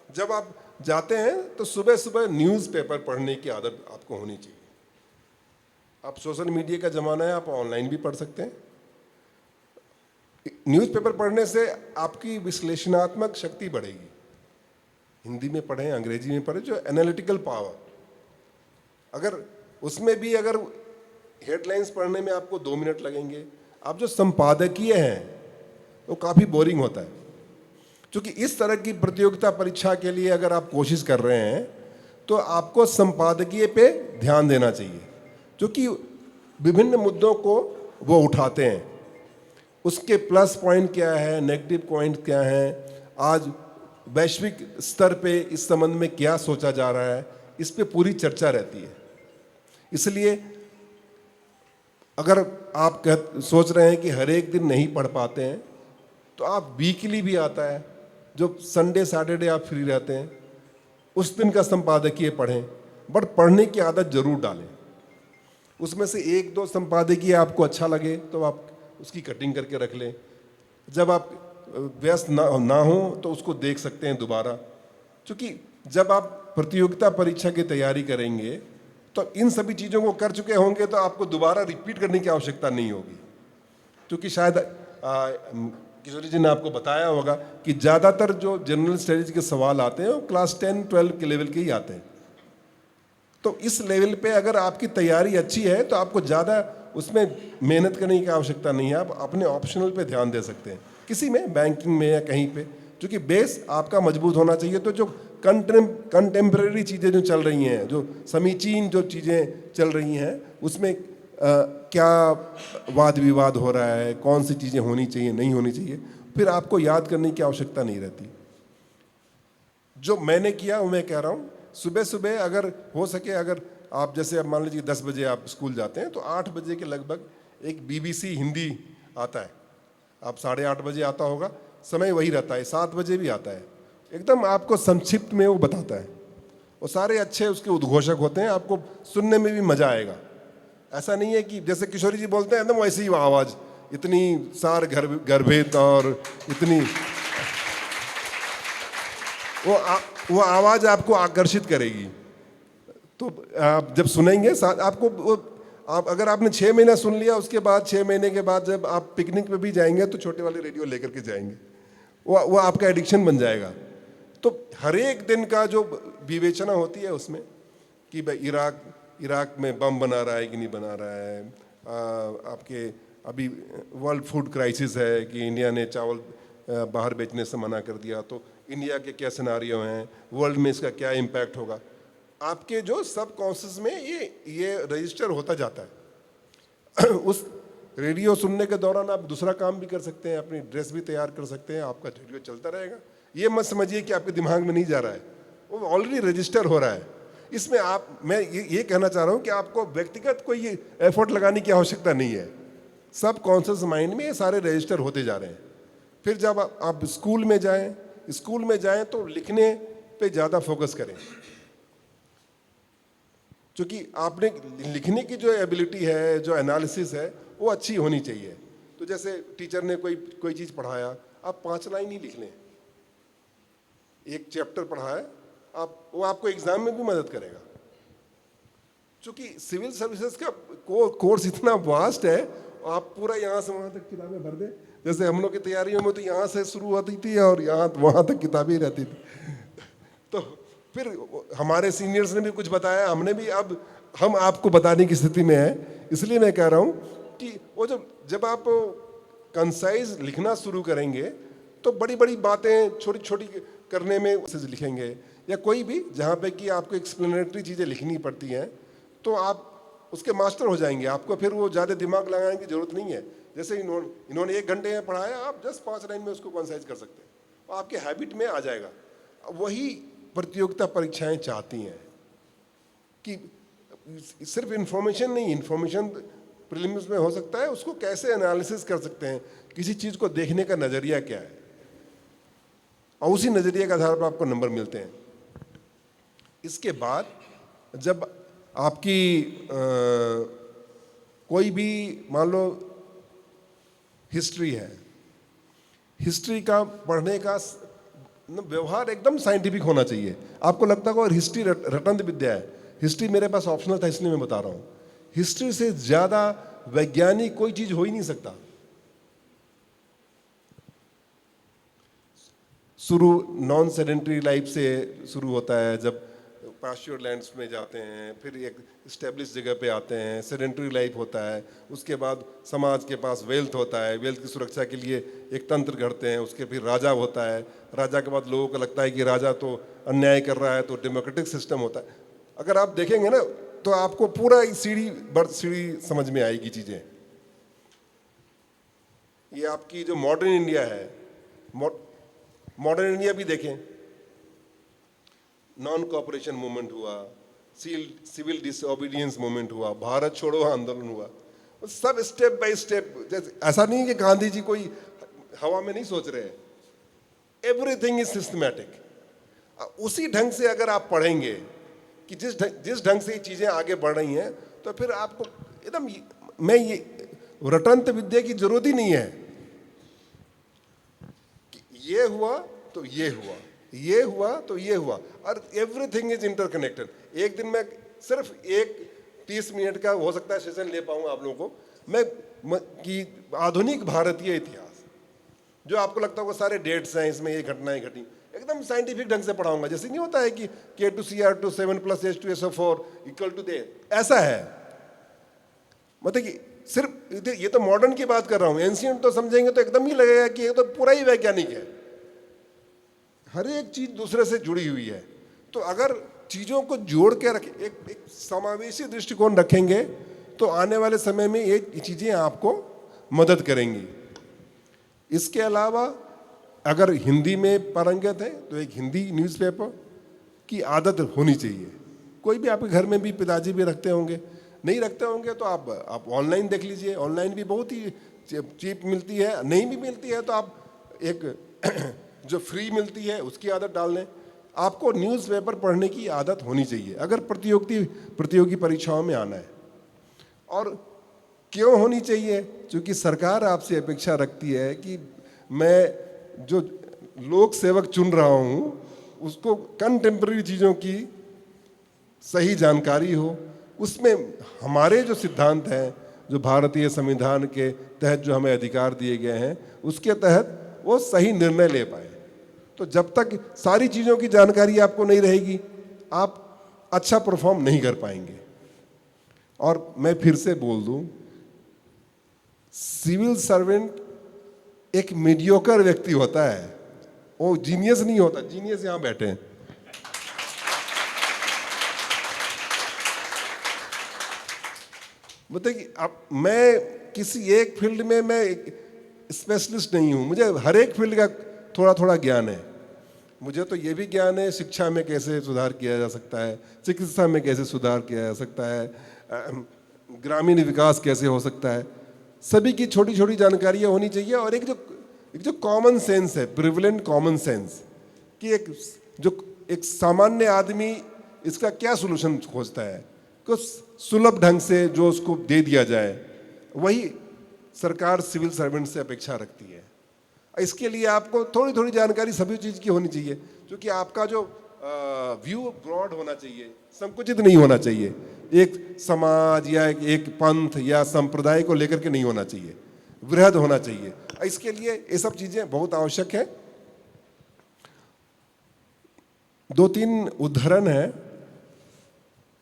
जब आप जाते हैं तो सुबह सुबह न्यूज़पेपर पढ़ने की आदत आपको होनी चाहिए। आप सोशल मीडिया का ज़माना है, आप ऑनलाइन भी पढ़ सकते हैं। न्यूज़पेपर पढ़ने से आपकी विश्लेषणात्मक शक्ति बढ़ेगी। हिंदी में पढ़ें, अंग्रेजी में पढ़ें, जो एनालिटिकल पावर, अगर उसमें भी अगर हेडलाइंस पढ़ने में आपको 2 मिनट लगेंगे, आप जो संपादकीय हैं वो काफ़ी बोरिंग होता है। क्योंकि इस तरह की प्रतियोगिता परीक्षा के लिए अगर आप कोशिश कर रहे हैं तो आपको संपादकीय पे ध्यान देना चाहिए, क्योंकि विभिन्न मुद्दों को वो उठाते हैं, उसके प्लस पॉइंट क्या है, नेगेटिव पॉइंट क्या है, आज वैश्विक स्तर पे इस संबंध में क्या सोचा जा रहा है, इस पे पूरी चर्चा रहती है। इसलिए अगर आप सोच रहे हैं कि हर एक दिन नहीं पढ़ पाते हैं तो आप वीकली भी आता है, जो संडे सैटरडे आप फ्री रहते हैं, उस दिन का संपादकीय पढ़ें, बट पढ़ने की आदत जरूर डालें। उसमें से 1-2 संपादकीय आपको अच्छा लगे तो आप उसकी कटिंग करके रख लें। जब आप व्यस्त ना हो तो उसको देख सकते हैं दोबारा, क्योंकि जब आप प्रतियोगिता परीक्षा की तैयारी करेंगे तो इन सभी चीज़ों को कर चुके होंगे तो आपको दोबारा रिपीट करने की आवश्यकता नहीं होगी। क्योंकि शायद किशोरी जी ने आपको बताया होगा कि ज़्यादातर जो जनरल स्टडीज के सवाल आते हैं वो क्लास 10-12 के लेवल के ही आते हैं। तो इस लेवल पे अगर आपकी तैयारी अच्छी है तो आपको ज़्यादा उसमें मेहनत करने की आवश्यकता नहीं है। आप अपने ऑप्शनल पे ध्यान दे सकते हैं, किसी में, बैंकिंग में या कहीं पे, क्योंकि बेस आपका मजबूत होना चाहिए। तो जो कंटेम्प्रेरी चीज़ें जो चल रही हैं, जो समीचीन जो चीज़ें चल रही हैं, उसमें क्या वाद विवाद हो रहा है, कौन सी चीज़ें होनी चाहिए, नहीं होनी चाहिए, फिर आपको याद करने की आवश्यकता नहीं रहती। जो मैंने किया वो मैं कह रहा हूँ, सुबह सुबह अगर हो सके, अगर आप जैसे अब मान लीजिए 10 बजे आप स्कूल जाते हैं तो 8 बजे के लगभग एक BBC हिंदी आता है, आप 8:30 बजे आता होगा, समय वही रहता है, 7 बजे भी आता है, एकदम आपको संक्षिप्त में वो बताता है, वो सारे अच्छे उसके उद्घोषक होते हैं, आपको सुनने में भी मज़ा आएगा। ऐसा नहीं है कि जैसे किशोरी जी बोलते हैं एकदम वैसे ही आवाज़, इतनी सार गर्भित और इतनी वो आवाज़ आपको आकर्षित करेगी। तो आप जब सुनेंगे आपको आप अगर आपने 6 महीना सुन लिया, उसके बाद 6 महीने के बाद जब आप पिकनिक पे भी जाएंगे तो छोटे वाले रेडियो लेकर के जाएंगे, वो आपका एडिक्शन बन जाएगा। तो हर एक दिन का जो विवेचना होती है उसमें कि भाई इराक में बम बना रहा है कि नहीं बना रहा है, आपके अभी वर्ल्ड फूड क्राइसिस है कि इंडिया ने चावल बाहर बेचने से मना कर दिया, तो इंडिया के क्या सिनारियो हैं, वर्ल्ड में इसका क्या इम्पैक्ट होगा, आपके जो सब कॉन्शियस में ये रजिस्टर होता जाता है। उस रेडियो सुनने के दौरान आप दूसरा काम भी कर सकते हैं, अपनी ड्रेस भी तैयार कर सकते हैं, आपका रेडियो चलता रहेगा। ये मत समझिए कि आपके दिमाग में नहीं जा रहा है, वो ऑलरेडी रजिस्टर हो रहा है। इसमें मैं ये कहना चाह रहा हूँ कि आपको व्यक्तिगत कोई एफर्ट लगाने की आवश्यकता नहीं है, सब कॉन्शियस माइंड में ये सारे रजिस्टर होते जा रहे हैं। फिर जब आप स्कूल में जाएं तो लिखने पे ज़्यादा फोकस करें, क्योंकि आपने लिखने की जो एबिलिटी है, जो एनालिसिस है, वो अच्छी होनी चाहिए। तो जैसे टीचर ने कोई चीज़ पढ़ाया, आप 5 लाइन ही लिख लें, एक चैप्टर पढ़ा है वो आपको एग्जाम में भी मदद करेगा। क्योंकि सिविल सर्विसेज का कोर्स इतना वास्ट है, आप पूरा यहाँ से वहाँ तक किताबें भर दें। जैसे हम लोग की तैयारियों में तो यहाँ से शुरू होती थी और वहाँ तक किताबें रहती थी। तो फिर हमारे सीनियर्स ने भी कुछ बताया, हमने भी, अब हम आपको बताने की स्थिति में है। इसलिए मैं कह रहा हूँ कि वो जब आप कंसाइज लिखना शुरू करेंगे तो बड़ी बड़ी बातें छोटी छोटी करने में मैसेज लिखेंगे, या कोई भी जहाँ पे कि आपको एक्सप्लेनेटरी चीज़ें लिखनी पड़ती हैं, तो आप उसके मास्टर हो जाएंगे। आपको फिर वो ज़्यादा दिमाग लगाने की जरूरत नहीं है। जैसे इन्होंने 1 घंटे में पढ़ाया, आप जस्ट 5 लाइन में उसको कंसाइज कर सकते हैं, तो आपके हैबिट में आ जाएगा। वही प्रतियोगिता परीक्षाएं चाहती हैं कि सिर्फ इंफॉर्मेशन नहीं, इंफॉर्मेशन प्रीलिम्स में हो सकता है, उसको कैसे एनालिसिस कर सकते हैं, किसी चीज़ को देखने का नज़रिया क्या है, और उसी नज़रिए के आधार पर आपको नंबर मिलते हैं। इसके बाद जब आपकी कोई भी मान लो हिस्ट्री है, हिस्ट्री का पढ़ने का व्यवहार एकदम साइंटिफिक होना चाहिए। आपको लगता होगा और हिस्ट्री रटंत विद्या है, हिस्ट्री मेरे पास ऑप्शनल था इसलिए मैं बता रहा हूँ। हिस्ट्री से ज़्यादा वैज्ञानिक कोई चीज़ हो ही नहीं सकता। शुरू नॉन सेडेंटरी लाइफ से शुरू होता है, जब पाश्योर लैंड्स में जाते हैं, फिर एक इस्टेब्लिश जगह पे आते हैं, सेडेंटरी लाइफ होता है, उसके बाद समाज के पास वेल्थ होता है, वेल्थ की सुरक्षा के लिए एक तंत्र गढ़ते हैं, उसके फिर राजा होता है, राजा के बाद लोगों को लगता है कि राजा तो अन्याय कर रहा है, तो डेमोक्रेटिक सिस्टम होता है। अगर आप देखेंगे ना तो आपको पूरा सीढ़ी समझ में आएगी चीज़ें। ये आपकी जो मॉडर्न इंडिया है, मॉडर्न इंडिया भी देखें, नॉन कॉपरेशन मूवमेंट हुआ, सिविल डिसओबीडियंस मूवमेंट हुआ, भारत छोड़ो आंदोलन हुआ, सब स्टेप बाय स्टेप। ऐसा नहीं है कि गांधी जी कोई हवा में नहीं सोच रहे हैं, एवरीथिंग इज सिस्टमैटिक। उसी ढंग से अगर आप पढ़ेंगे कि जिस ढंग से ये चीज़ें आगे बढ़ रही हैं, तो फिर आपको एकदम मैं ये रटंत विद्या की जरूरत ही नहीं है कि ये हुआ तो ये हुआ, ये हुआ तो ये हुआ, और एवरीथिंग इज इंटरकनेक्टेड। एक दिन मैं सिर्फ एक 30 मिनट का हो सकता है सेशन ले पाऊंगा आप लोगों को, मैं कि आधुनिक भारतीय इतिहास, जो आपको लगता है वो सारे डेट्स हैं, इसमें ये घटनाएं घटी, एकदम साइंटिफिक ढंग से पढ़ाऊंगा। जैसे नहीं होता है कि K2CR2 7 + H2SO4 = दे, ऐसा है। मतलब कि सिर्फ ये तो मॉडर्न की बात कर रहा हूँ, एंशिएंट तो समझेंगे तो एकदम ही लगेगा कि ये तो पूरा ही वैज्ञानिक है, हर एक चीज दूसरे से जुड़ी हुई है। तो अगर चीजों को जोड़ के रखें, एक समावेशी दृष्टिकोण रखेंगे, तो आने वाले समय में ये चीजें आपको मदद करेंगी। इसके अलावा अगर हिंदी में पारंगत है तो एक हिंदी न्यूज़पेपर की आदत होनी चाहिए। कोई भी आपके घर में भी पिताजी भी रखते होंगे, नहीं रखते होंगे तो आप ऑनलाइन देख लीजिए, ऑनलाइन भी बहुत ही चीप मिलती है, नहीं भी मिलती है तो आप एक जो फ्री मिलती है उसकी आदत डाल लें। आपको न्यूज़पेपर पढ़ने की आदत होनी चाहिए अगर प्रतियोगी परीक्षाओं में आना है। और क्यों होनी चाहिए? क्योंकि सरकार आपसे अपेक्षा रखती है कि मैं जो लोक सेवक चुन रहा हूँ उसको कंटेम्प्रेरी चीज़ों की सही जानकारी हो, उसमें हमारे जो सिद्धांत हैं, जो भारतीय संविधान के तहत जो हमें अधिकार दिए गए हैं, उसके तहत वो सही निर्णय ले पाए। तो जब तक सारी चीज़ों की जानकारी आपको नहीं रहेगी, आप अच्छा परफॉर्म नहीं कर पाएंगे। और मैं फिर से बोल दूं, सिविल सर्वेंट एक मीडियोकर व्यक्ति होता है, वो जीनियस नहीं होता। जीनियस यहां बैठे हैं। मतलब कि अब मैं किसी एक फील्ड में मैं स्पेशलिस्ट नहीं हूं, मुझे हर एक फील्ड का थोड़ा थोड़ा ज्ञान है। मुझे तो ये भी ज्ञान है शिक्षा में कैसे सुधार किया जा सकता है, चिकित्सा में कैसे सुधार किया जा सकता है, ग्रामीण विकास कैसे हो सकता है। सभी की छोटी छोटी जानकारियां होनी चाहिए। और एक जो कॉमन सेंस है, प्रिविलेंट कॉमन सेंस, कि एक सामान्य आदमी इसका क्या सोल्यूशन खोजता है, कुछ सुलभ ढंग से जो उसको दे दिया जाए, वही सरकार सिविल सर्वेंट से अपेक्षा रखती है। इसके लिए आपको थोड़ी थोड़ी जानकारी सभी चीज़ की होनी चाहिए, क्योंकि आपका जो व्यू ब्रॉड होना चाहिए, संकुचित नहीं होना चाहिए। एक समाज या एक पंथ या संप्रदाय को लेकर के नहीं होना चाहिए, वृहद होना चाहिए। इसके लिए ये सब चीज़ें बहुत आवश्यक है। 2-3 उदाहरण है।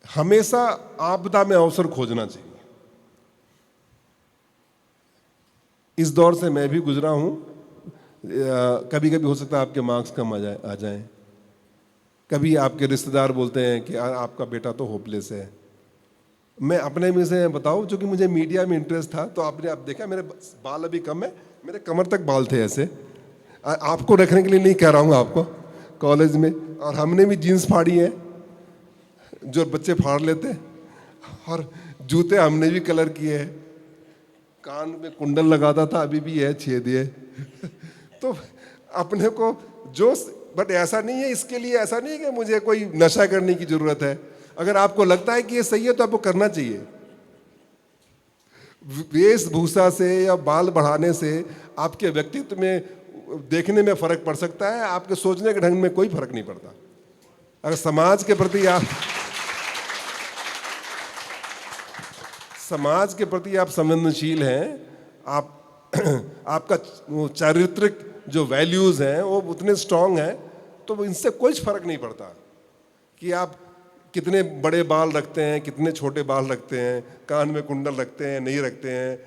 हमेशा आपदा में अवसर खोजना चाहिए। इस दौर से मैं भी गुजरा हूं। कभी कभी हो सकता है आपके मार्क्स कम आ जाएं, कभी आपके रिश्तेदार बोलते हैं कि आपका बेटा तो होपलेस है। मैं अपने में से बताऊं, जो कि मुझे मीडिया में इंटरेस्ट था, तो आपने आप देखा मेरे बाल अभी कम है, मेरे कमर तक बाल थे ऐसे। आपको रखने के लिए नहीं कह रहा हूँ आपको, कॉलेज में, और हमने भी जीन्स फाड़ी है जो बच्चे फाड़ लेते हैं, और जूते हमने भी कलर किए हैं, कान में कुंडल लगाता था, अभी भी है छेद है। तो अपने को जो, बट ऐसा नहीं है, इसके लिए ऐसा नहीं है कि मुझे कोई नशा करने की जरूरत है। अगर आपको लगता है कि ये सही है तो आपको करना चाहिए। वेशभूषा से या बाल बढ़ाने से आपके व्यक्तित्व में देखने में फर्क पड़ सकता है, आपके सोचने के ढंग में कोई फर्क नहीं पड़ता। अगर समाज के प्रति आप संवेदनशील हैं, आपका चारित्रिक जो वैल्यूज हैं वो उतने स्ट्रांग हैं, तो इनसे कोई फर्क नहीं पड़ता कि आप कितने बड़े बाल रखते हैं, कितने छोटे बाल रखते हैं, कान में कुंडल रखते हैं, नहीं रखते हैं,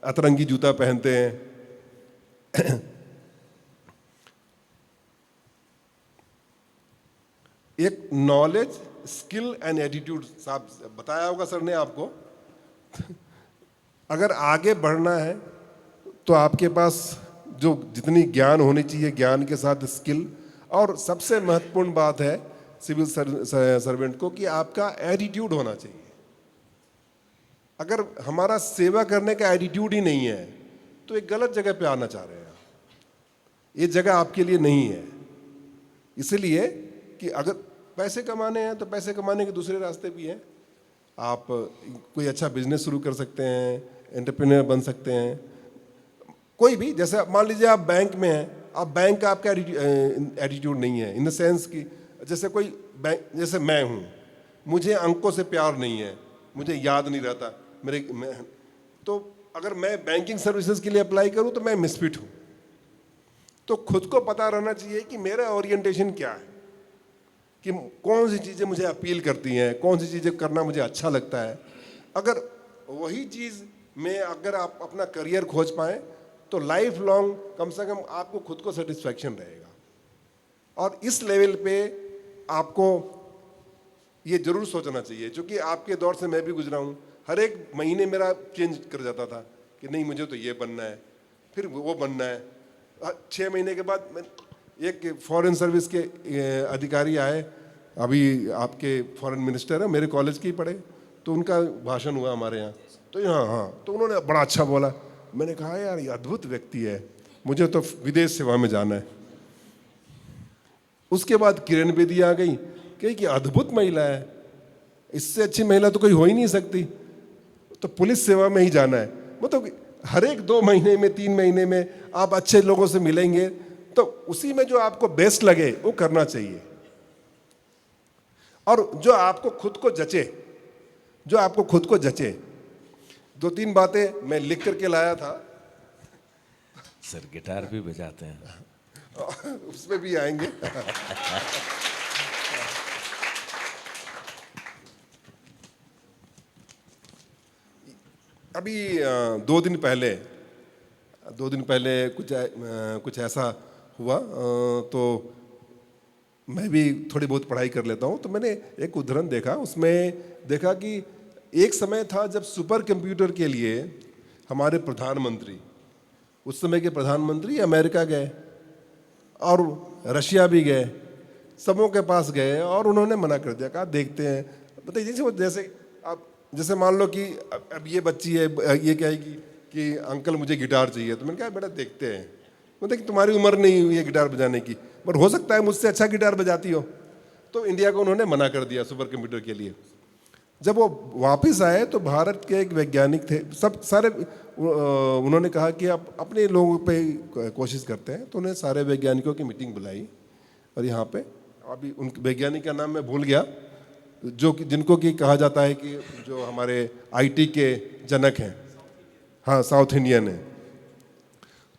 अतरंगी जूता पहनते हैं। एक नॉलेज, स्किल एंड एटीट्यूड, साहब बताया होगा सर ने आपको। अगर आगे बढ़ना है तो आपके पास जो जितनी ज्ञान होनी चाहिए, ज्ञान के साथ स्किल, और सबसे महत्वपूर्ण बात है सिविल सर्वेंट को कि आपका एटीट्यूड होना चाहिए। अगर हमारा सेवा करने का एटीट्यूड ही नहीं है तो एक गलत जगह पे आना चाह रहे हैं, ये जगह आपके लिए नहीं है। इसलिए कि अगर पैसे कमाने हैं तो पैसे कमाने के दूसरे रास्ते भी हैं। आप कोई अच्छा बिजनेस शुरू कर सकते हैं, एंटरप्रेन्योर बन सकते हैं, कोई भी। जैसे मान लीजिए आप बैंक में हैं, आप बैंक का आपका एटीट्यूड नहीं है, इन द सेंस कि जैसे कोई बैंक, जैसे मैं हूँ, मुझे अंकों से प्यार नहीं है, मुझे याद नहीं रहता तो अगर मैं बैंकिंग सर्विसेज के लिए अप्लाई करूँ तो मैं मिसफिट हूँ। तो खुद को पता रहना चाहिए कि मेरा ओरिएंटेशन क्या है, कि कौन सी चीज़ें मुझे अपील करती हैं, कौन सी चीज़ें करना मुझे अच्छा लगता है। अगर वही चीज़ में अगर आप अपना करियर खोज पाएँ तो लाइफ लॉन्ग कम से कम आपको खुद को सेटिस्फैक्शन रहेगा। और इस लेवल पे आपको ये जरूर सोचना चाहिए, क्योंकि आपके दौर से मैं भी गुजरा हूँ। हर एक महीने मेरा चेंज कर जाता था कि नहीं मुझे तो ये बनना है, फिर वो बनना है। 6 महीने के बाद एक फॉरेन सर्विस के अधिकारी आए, अभी आपके फॉरेन मिनिस्टर है, मेरे कॉलेज के ही पढ़े, तो उनका भाषण हुआ हमारे यहाँ, तो हाँ, तो उन्होंने बड़ा अच्छा बोला। मैंने कहा यार ये अद्भुत व्यक्ति है, मुझे तो विदेश सेवा में जाना है। उसके बाद किरण बेदी आ गई कि अद्भुत महिला है, इससे अच्छी महिला तो कोई हो ही नहीं सकती, तो पुलिस सेवा में ही जाना है। मतलब हर एक 2 महीने में 3 महीने में आप अच्छे लोगों से मिलेंगे तो उसी में जो आपको बेस्ट लगे वो करना चाहिए। और जो आपको खुद को जचे, 2-3 बातें मैं लिख करके लाया था। सर गिटार भी बजाते हैं। उसमें भी आएंगे। अभी 2 दिन पहले कुछ ऐसा हुआ, तो मैं भी थोड़ी बहुत पढ़ाई कर लेता हूँ, तो मैंने एक उदाहरण देखा। उसमें देखा कि एक समय था जब सुपर कंप्यूटर के लिए हमारे प्रधानमंत्री, उस समय के प्रधानमंत्री अमेरिका गए और रशिया भी गए, सबों के पास गए और उन्होंने मना कर दिया, कहा देखते हैं। बताइए जैसे मान लो कि अब ये बच्ची है, ये कहेगी कि अंकल मुझे गिटार चाहिए, तो मैंने कहा बेटा देखते हैं, मतलब कि तुम्हारी उम्र नहीं हुई है गिटार बजाने की, पर हो सकता है मुझसे अच्छा गिटार बजाती हो। तो इंडिया को उन्होंने मना कर दिया सुपर कंप्यूटर के लिए। जब वो वापस आए तो भारत के एक वैज्ञानिक थे, सब सारे उन्होंने कहा कि आप अपने लोगों पे कोशिश करते हैं, तो उन्हें सारे वैज्ञानिकों की मीटिंग बुलाई और यहाँ पे अभी उन वैज्ञानिक का नाम मैं भूल गया, जो कि जिनको कि कहा जाता है कि जो हमारे आईटी के जनक हैं, हाँ साउथ इंडियन है।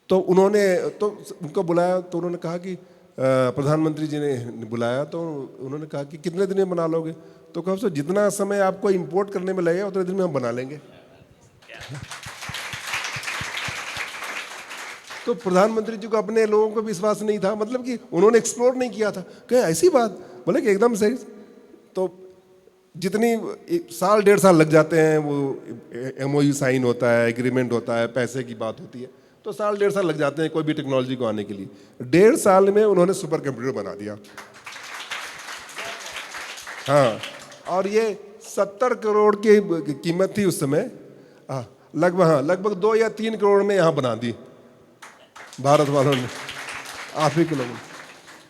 तो उनको बुलाया, तो उन्होंने कहा कि प्रधानमंत्री जी ने बुलाया, तो उन्होंने कहा कि कितने दिन में बना लोगे? तो कहा सर जितना समय आपको इंपोर्ट करने में लगेगा उतने दिन में हम बना लेंगे। तो प्रधानमंत्री जी को अपने लोगों को विश्वास नहीं था, मतलब कि उन्होंने एक्सप्लोर नहीं किया था। क्या ऐसी बात? बोले कि एकदम सही। तो जितनी साल 1.5 साल लग जाते हैं, वो MOU साइन होता है, एग्रीमेंट होता है, पैसे की बात होती है, तो साल 1.5 साल लग जाते हैं कोई भी टेक्नोलॉजी को आने के लिए। 1.5 साल में उन्होंने सुपर कंप्यूटर बना दिया। हाँ, और ये 70 करोड़ की कीमत थी उस समय। लगभग 2 या 3 करोड़ में यहाँ बना दी भारत वालों ने, आप ही के लोगों ने।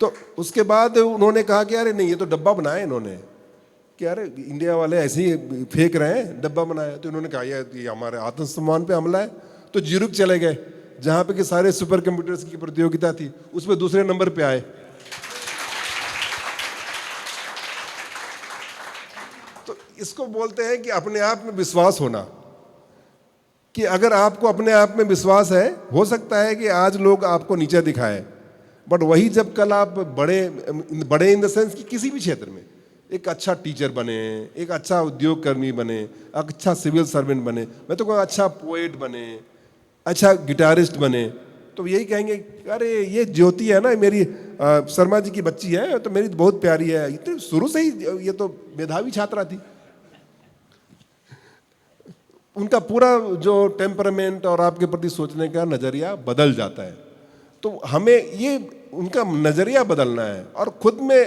तो उसके बाद उन्होंने कहा कि अरे नहीं, ये तो डब्बा बनाया इन्होंने, कि अरे इंडिया वाले ऐसे ही फेंक रहे हैं, डब्बा बनाया। तो इन्होंने कहा ये हमारे आत्मसम्मान पे हमला है। तो जीरुक चले गए, जहाँ पे कि सारे सुपर कंप्यूटर्स की प्रतियोगिता थी, उसमें दूसरे नंबर पे आए। तो इसको बोलते हैं कि अपने आप में विश्वास होना, कि अगर आपको अपने आप में विश्वास है, हो सकता है कि आज लोग आपको नीचे दिखाएं, बट वही जब कल आप बड़े इन द सेंस कि किसी भी क्षेत्र में एक अच्छा टीचर बने, एक अच्छा उद्योग कर्मी बने, अच्छा सिविल सर्वेंट बने, मैं तो कहूँ अच्छा पोएट बने, अच्छा गिटारिस्ट बने, तो यही कहेंगे अरे ये ज्योति है ना, मेरी शर्मा जी की बच्ची है, तो मेरी बहुत प्यारी है, इतने शुरू से ही ये तो मेधावी छात्रा थी। उनका पूरा जो टेम्परामेंट और आपके प्रति सोचने का नज़रिया बदल जाता है। तो हमें ये उनका नज़रिया बदलना है, और खुद में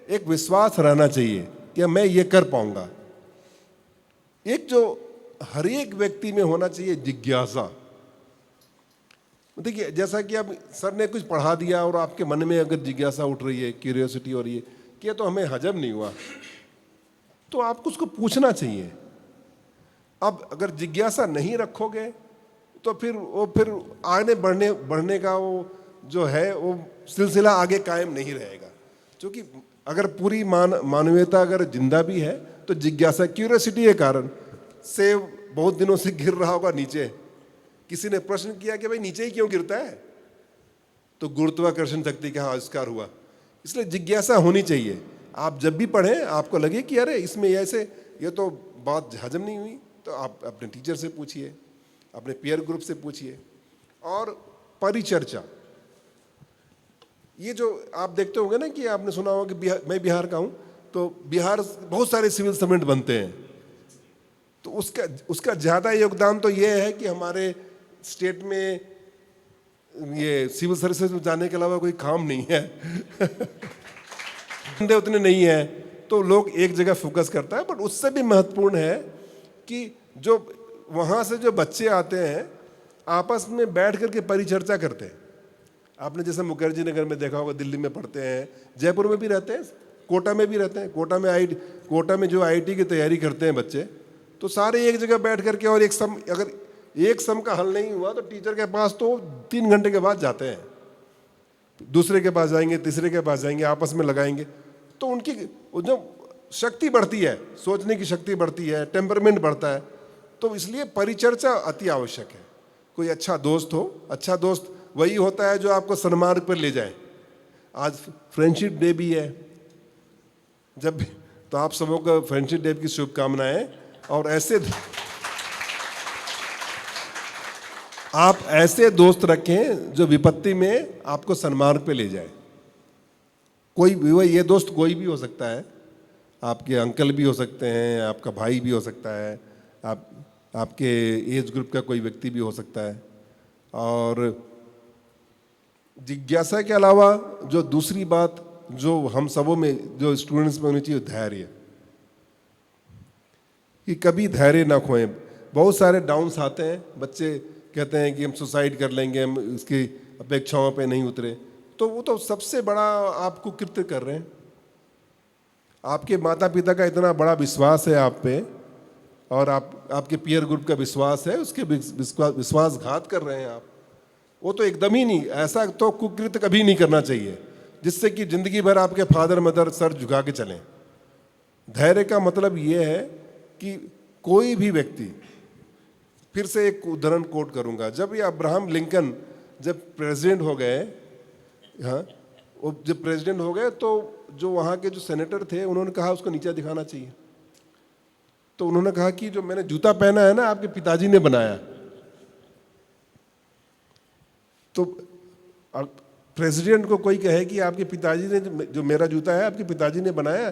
एक विश्वास रहना चाहिए कि मैं ये कर पाऊंगा। एक जो हर एक व्यक्ति में होना चाहिए जिज्ञासा। देखिए, जैसा कि अब सर ने कुछ पढ़ा दिया और आपके मन में अगर जिज्ञासा उठ रही है, क्यूरियोसिटी हो रही है कि ये तो हमें हजम नहीं हुआ, तो आपको उसको पूछना चाहिए। अब अगर जिज्ञासा नहीं रखोगे तो फिर आगे बढ़ने का वो जो है वो सिलसिला आगे कायम नहीं रहेगा। क्योंकि अगर पूरी मानवीयता अगर जिंदा भी है तो जिज्ञासा, क्यूरियोसिटी के कारण सेब बहुत दिनों से गिर रहा होगा नीचे, किसी ने प्रश्न किया कि भाई नीचे ही क्यों गिरता है, तो गुरुत्वाकर्षण शक्ति का आविष्कार हुआ। इसलिए जिज्ञासा होनी चाहिए। आप जब भी पढ़ें आपको लगे कि अरे इसमें ऐसे ये तो बात हजम नहीं हुई, तो आप अपने टीचर से पूछिए, अपने पीयर ग्रुप से पूछिए। और परिचर्चा, ये जो आप देखते होंगे ना कि आपने सुना होगा कि मैं बिहार का हूँ, तो बिहार बहुत सारे सिविल सर्वेंट बनते हैं, तो उसका ज़्यादा योगदान तो ये है कि हमारे स्टेट में ये सिविल सर्विसेज में जाने के अलावा कोई काम नहीं है धंधे उतने नहीं है, तो लोग एक जगह फोकस करता है। बट उससे भी महत्वपूर्ण है कि जो वहाँ से जो बच्चे आते हैं आपस में बैठ करके परिचर्चा करते हैं। आपने जैसे मुखर्जी नगर में देखा होगा, दिल्ली में पढ़ते हैं, जयपुर में भी रहते हैं, कोटा में भी रहते हैं। कोटा में जो IIT की तैयारी करते हैं बच्चे, तो सारे एक जगह बैठ करके, और अगर एक सम का हल नहीं हुआ तो टीचर के पास तो 3 घंटे के बाद जाते हैं, दूसरे के पास जाएंगे, तीसरे के पास जाएंगे, आपस में लगाएंगे। तो उनकी जो शक्ति बढ़ती है, सोचने की शक्ति बढ़ती है, टेम्परमेंट बढ़ता है। तो इसलिए परिचर्चा अति आवश्यक है। कोई अच्छा दोस्त हो, अच्छा दोस्त वही होता है जो आपको सन्मार्ग पर ले जाए। आज फ्रेंडशिप डे भी है, जब भी, तो आप सबों को फ्रेंडशिप डे की शुभकामनाएं। और आप ऐसे दोस्त रखें जो विपत्ति में आपको सन्मार्ग पे ले जाए। कोई भी, ये दोस्त कोई भी हो सकता है, आपके अंकल भी हो सकते हैं, आपका भाई भी हो सकता है, आपके एज ग्रुप का कोई व्यक्ति भी हो सकता है। और जिज्ञासा के अलावा जो दूसरी बात जो हम सबों में, जो स्टूडेंट्स में होनी चाहिए, धैर्य। कि कभी धैर्य ना खोएं। बहुत सारे डाउन्स आते हैं, बच्चे कहते हैं कि हम सुसाइड कर लेंगे, हम इसकी अपेक्षाओं पे नहीं उतरे, तो वो तो सबसे बड़ा आपको कृत्य कर रहे हैं। आपके माता पिता का इतना बड़ा विश्वास है आप पे, और आपके पीयर ग्रुप का विश्वास है, उसके विश्वासघात कर रहे हैं आप। वो तो एकदम ही नहीं, ऐसा तो कुकृत्य कभी नहीं करना चाहिए जिससे कि जिंदगी भर आपके फादर मदर सर झुका के चलें। धैर्य का मतलब ये है कि कोई भी व्यक्ति, फिर से एक उदाहरण कोट करूंगा, जब ये अब्राहम लिंकन जब प्रेसिडेंट हो गए, हाँ, वो जब प्रेसिडेंट हो गए तो जो वहाँ के जो सेनेटर थे उन्होंने कहा उसको नीचा दिखाना चाहिए। तो उन्होंने कहा कि जो मैंने जूता पहना है ना, आपके पिताजी ने बनाया। तो प्रेसिडेंट को कोई कहे कि आपके पिताजी ने जो मेरा जूता है आपके पिताजी ने बनाया,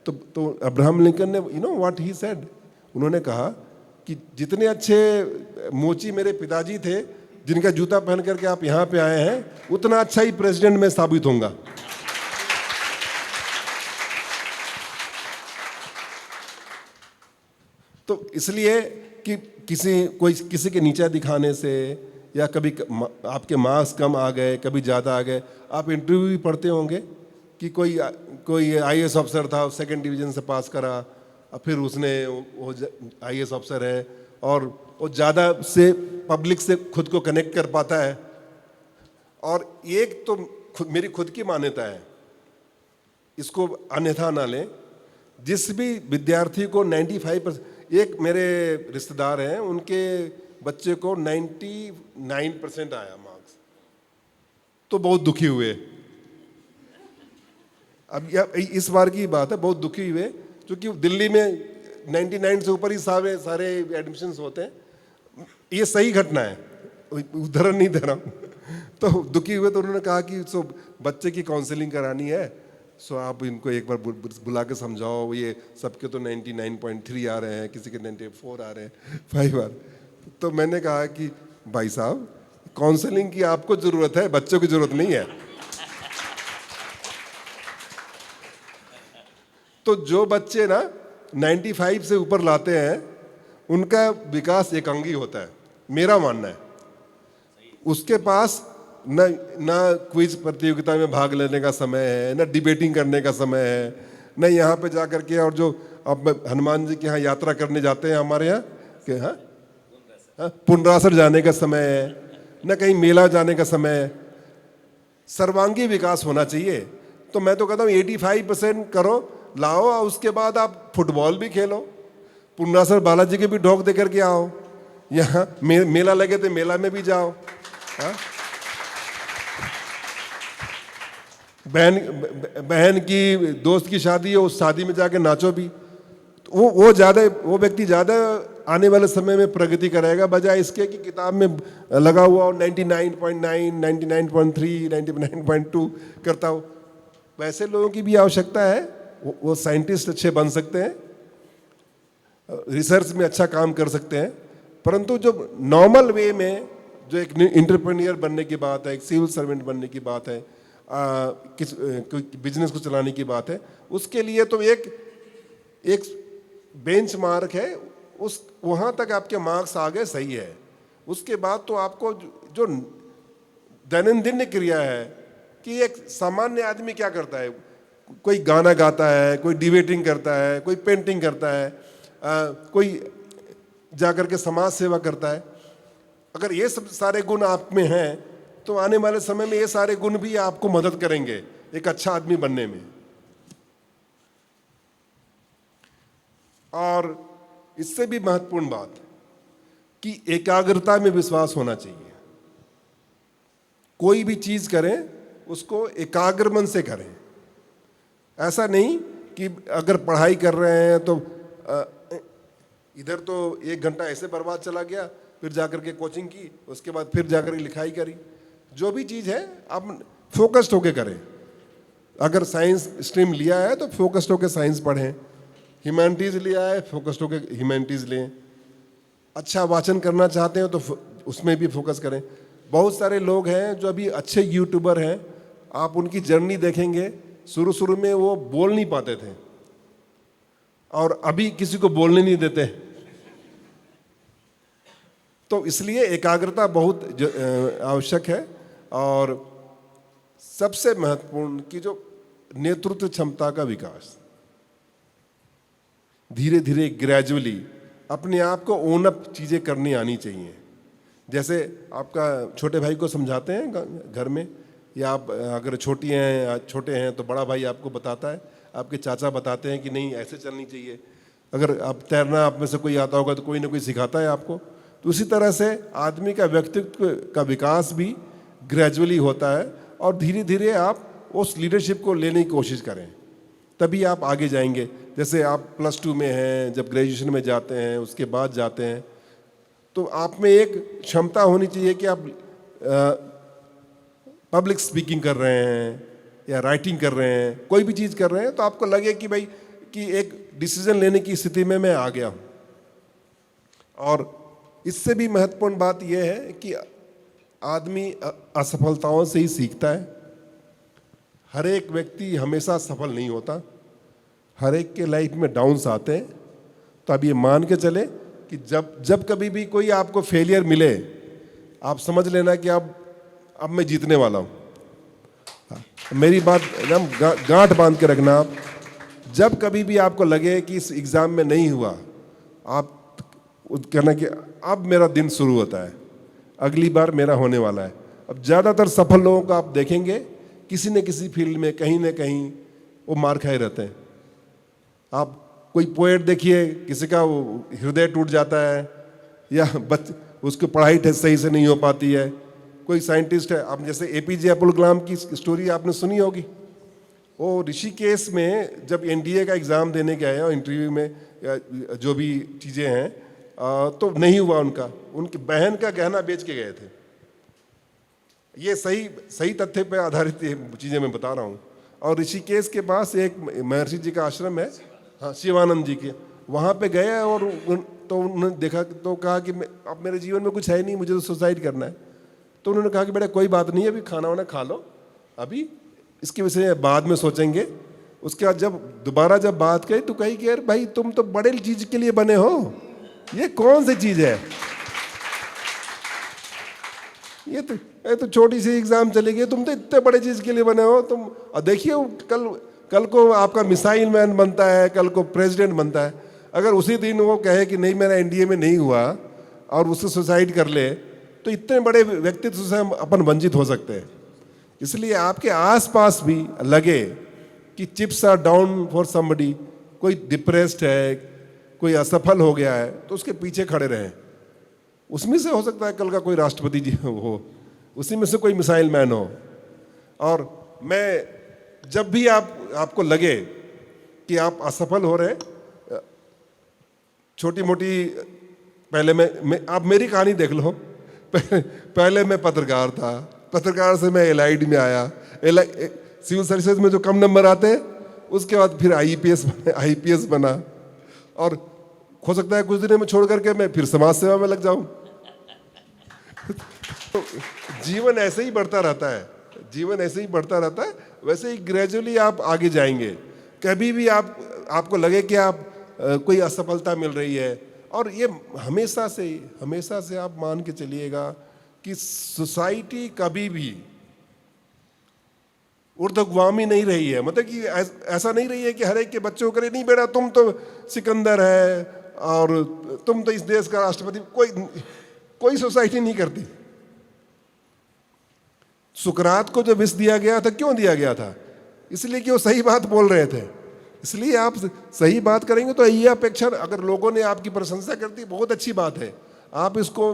तो अब्राहम लिंकन ने व्हाट ही सेड, उन्होंने कहा कि जितने अच्छे मोची मेरे पिताजी थे जिनका जूता पहन करके आप यहाँ पे आए हैं, उतना अच्छा ही प्रेसिडेंट मैं साबित होऊंगा। तो इसलिए कि किसी के नीचा दिखाने से, या कभी आपके मार्क्स कम आ गए, कभी ज़्यादा आ गए, आप इंटरव्यू भी पढ़ते होंगे कि कोई आईएएस ऑफिसर था, सेकंड डिवीज़न से पास करा, और फिर उसने वो आईएएस ऑफिसर है और वो ज़्यादा से पब्लिक से खुद को कनेक्ट कर पाता है। और एक तो मेरी खुद की मान्यता है, इसको अन्यथा ना लें, जिस भी विद्यार्थी को 95%, एक मेरे रिश्तेदार हैं उनके बच्चे को 99% आया मार्क्स, तो बहुत दुखी हुए। अब इस बार की बात है, बहुत दुखी हुए क्योंकि दिल्ली में 99 से ऊपर ही सारे एडमिशन्स होते हैं। ये सही घटना है, उदाहरण नहीं दे रहा हूँ। तो दुखी हुए तो उन्होंने कहा कि बच्चे की काउंसलिंग करानी है, आप इनको एक बार बुला के समझाओ, ये सबके तो 99.3 आ रहे हैं, किसी के 94 आ रहे हैं, 5 आ रहे हैं। तो मैंने कहा कि भाई साहब, काउंसलिंग की आपको जरूरत है, बच्चों की जरूरत नहीं है। तो जो बच्चे ना 95 से ऊपर लाते हैं उनका विकास एकांगी होता है, मेरा मानना है। उसके पास ना क्विज प्रतियोगिता में भाग लेने का समय है, ना डिबेटिंग करने का समय है, ना यहाँ पे जा करके, और जो अब हनुमान जी के यहाँ यात्रा करने जाते हैं हमारे यहाँ के, हाँ पुंडरासर जाने का समय है, ना कहीं मेला जाने का समय है। सर्वांगी विकास होना चाहिए। तो मैं तो कहता हूँ 85% करो, लाओ, और उसके बाद आप फुटबॉल भी खेलो, पुंडरासर बालाजी के भी ढोक दे करके आओ, यहाँ मेला लगे तो मेला में भी जाओ, हाँ? बहन की दोस्त की शादी है, उस शादी में जाके नाचो भी। तो वो व्यक्ति ज़्यादा आने वाले समय में प्रगति करेगा, बजाय इसके कि किताब में लगा हुआ हो 99.9, 99.3, 99.2 करता हो। वैसे लोगों की भी आवश्यकता है, वो साइंटिस्ट अच्छे बन सकते हैं, रिसर्च में अच्छा काम कर सकते हैं, परंतु जो नॉर्मल वे में जो एक एंटरप्रेन्योर बनने की बात है, एक सिविल सर्वेंट बनने की बात है, बिजनेस को चलाने की बात है, उसके लिए तो एक बेंच मार्क है, वहाँ तक आपके मार्क्स आ गए, सही है। उसके बाद तो आपको जो दैनंदिन क्रिया है कि एक सामान्य आदमी क्या करता है, कोई गाना गाता है, कोई डिबेटिंग करता है, कोई पेंटिंग करता है, कोई जाकर के समाज सेवा करता है। अगर ये सब सारे गुण आप में हैं तो आने वाले समय में ये सारे गुण भी आपको मदद करेंगे एक अच्छा आदमी बनने में। और इससे भी महत्वपूर्ण बात कि एकाग्रता में विश्वास होना चाहिए। कोई भी चीज करें उसको एकाग्र मन से करें। ऐसा नहीं कि अगर पढ़ाई कर रहे हैं तो इधर तो 1 घंटा ऐसे बर्बाद चला गया, फिर जाकर के कोचिंग की, उसके बाद फिर जाकर के लिखाई करी। जो भी चीज़ है आप फोकस्ड होके करें। अगर साइंस स्ट्रीम लिया है तो फोकस्ड होके साइंस पढ़ें, ह्यूमैनिटीज़ लिया है फोकस्ड होके ह्यूमैनिटीज़ लें, अच्छा वाचन करना चाहते हैं तो उसमें भी फोकस करें। बहुत सारे लोग हैं जो अभी अच्छे यूट्यूबर हैं, आप उनकी जर्नी देखेंगे, शुरू में वो बोल नहीं पाते थे और अभी किसी को बोलने नहीं देते। तो इसलिए एकाग्रता बहुत आवश्यक है। और सबसे महत्वपूर्ण कि जो नेतृत्व क्षमता का विकास, धीरे धीरे ग्रेजुअली अपने आप को ओन अप चीज़ें करनी आनी चाहिए। जैसे आपका छोटे भाई को समझाते हैं घर में, या आप अगर छोटे हैं तो बड़ा भाई आपको बताता है, आपके चाचा बताते हैं कि नहीं ऐसे चलनी चाहिए। अगर आप तैरना आप में से कोई आता होगा तो कोई ना कोई सिखाता है आपको। तो उसी तरह से आदमी का व्यक्तित्व का विकास भी ग्रेजुअली होता है और धीरे धीरे आप उस लीडरशिप को लेने की कोशिश करें, तभी आप आगे जाएंगे। जैसे आप +2 में हैं, जब ग्रेजुएशन में जाते हैं, उसके बाद जाते हैं, तो आप में एक क्षमता होनी चाहिए कि आप पब्लिक स्पीकिंग कर रहे हैं या राइटिंग कर रहे हैं, कोई भी चीज़ कर रहे हैं, तो आपको लगे कि भाई कि एक डिसीजन लेने की स्थिति में मैं आ गया हूँ। और इससे भी महत्वपूर्ण बात यह है कि आदमी असफलताओं से ही सीखता है। हर एक व्यक्ति हमेशा सफल नहीं होता, हर एक के लाइफ में डाउन्स आते हैं। तो अब ये मान के चले कि जब कभी भी कोई आपको फेलियर मिले, आप समझ लेना कि अब मैं जीतने वाला हूँ। मेरी बात एकदम गांठ बांध के रखना। आप जब कभी भी आपको लगे कि इस एग्ज़ाम में नहीं हुआ, आप कहना कि अब मेरा दिन शुरू होता है, अगली बार मेरा होने वाला है। अब ज़्यादातर सफल लोगों को आप देखेंगे किसी न किसी फील्ड में कहीं ना कहीं वो मार खाए रहते हैं। आप कोई पोएट देखिए, किसी का हृदय टूट जाता है या उसकी पढ़ाई सही से नहीं हो पाती है। कोई साइंटिस्ट है, आप जैसे एपीजे अब्दुल कलाम की स्टोरी आपने सुनी होगी। वो ऋषिकेश में जब एनडीए का एग्ज़ाम देने गए और इंटरव्यू में जो भी चीज़ें हैं तो नहीं हुआ उनका, उनकी बहन का गहना बेच के गए थे। ये सही तथ्य पे आधारित चीज़ें मैं बता रहा हूँ। और ऋषिकेश के पास एक महर्षि जी का आश्रम है, हाँ, शिवानंद जी के, वहाँ पे गए और तो उन्होंने देखा तो कहा कि अब मेरे जीवन में कुछ है नहीं, मुझे तो सुसाइड करना है। तो उन्होंने कहा कि बेटा कोई बात नहीं है, अभी खाना वाना खा लो, अभी इसके विषय में बाद में सोचेंगे। उसके बाद जब दोबारा बात कही तो कही कि यार भाई तुम तो बड़े चीज़ के लिए बने हो, ये कौन सी चीज़ है, ये तो छोटी सी एग्ज़ाम चली गई, तुम तो इतने बड़े चीज़ के लिए बने हो तुम। और देखिए कल को आपका मिसाइल मैन बनता है, कल को प्रेसिडेंट बनता है। अगर उसी दिन वो कहे कि नहीं मेरा एनडीए में नहीं हुआ और उससे सुसाइड कर ले, तो इतने बड़े व्यक्तित्व से हम अपन वंचित हो सकते हैं। इसलिए आपके आसपास भी लगे कि chips are down for somebody, कोई डिप्रेस्ड है, कोई असफल हो गया है, तो उसके पीछे खड़े रहें। उसमें से हो सकता है कल का कोई राष्ट्रपति जी हो, उसी में से कोई मिसाइल मैन हो। और मैं जब भी आपको लगे कि आप असफल हो रहे, छोटी मोटी, पहले मैं आप मेरी कहानी देख लो। पहले मैं पत्रकार था, पत्रकार से मैं एलआईडी में आया, सिविल सर्विसेज में जो कम नंबर आते हैं, उसके बाद फिर आईपीएस बना। और हो सकता है कुछ दिनों में छोड़ करके मैं फिर समाज सेवा में लग जाऊं। तो जीवन ऐसे ही बढ़ता रहता है, जीवन ऐसे ही बढ़ता रहता है, वैसे ही ग्रेजुअली आप आगे जाएंगे। कभी भी आपको लगे कि आप कोई असफलता मिल रही है, और ये हमेशा से आप मान के चलिएगा कि सोसाइटी कभी भी ऊर्ध्वगामी नहीं रही है। मतलब कि ऐसा नहीं रही है कि हर एक के बच्चों को करे नहीं बेटा तुम तो सिकंदर है और तुम तो इस देश का राष्ट्रपति, कोई सोसाइटी नहीं करती। सुकरात को जो विष दिया गया था, क्यों दिया गया था? इसलिए कि वो सही बात बोल रहे थे। इसलिए आप सही बात करेंगे तो ये अपेक्षा, अगर लोगों ने आपकी प्रशंसा कर दी बहुत अच्छी बात है, आप इसको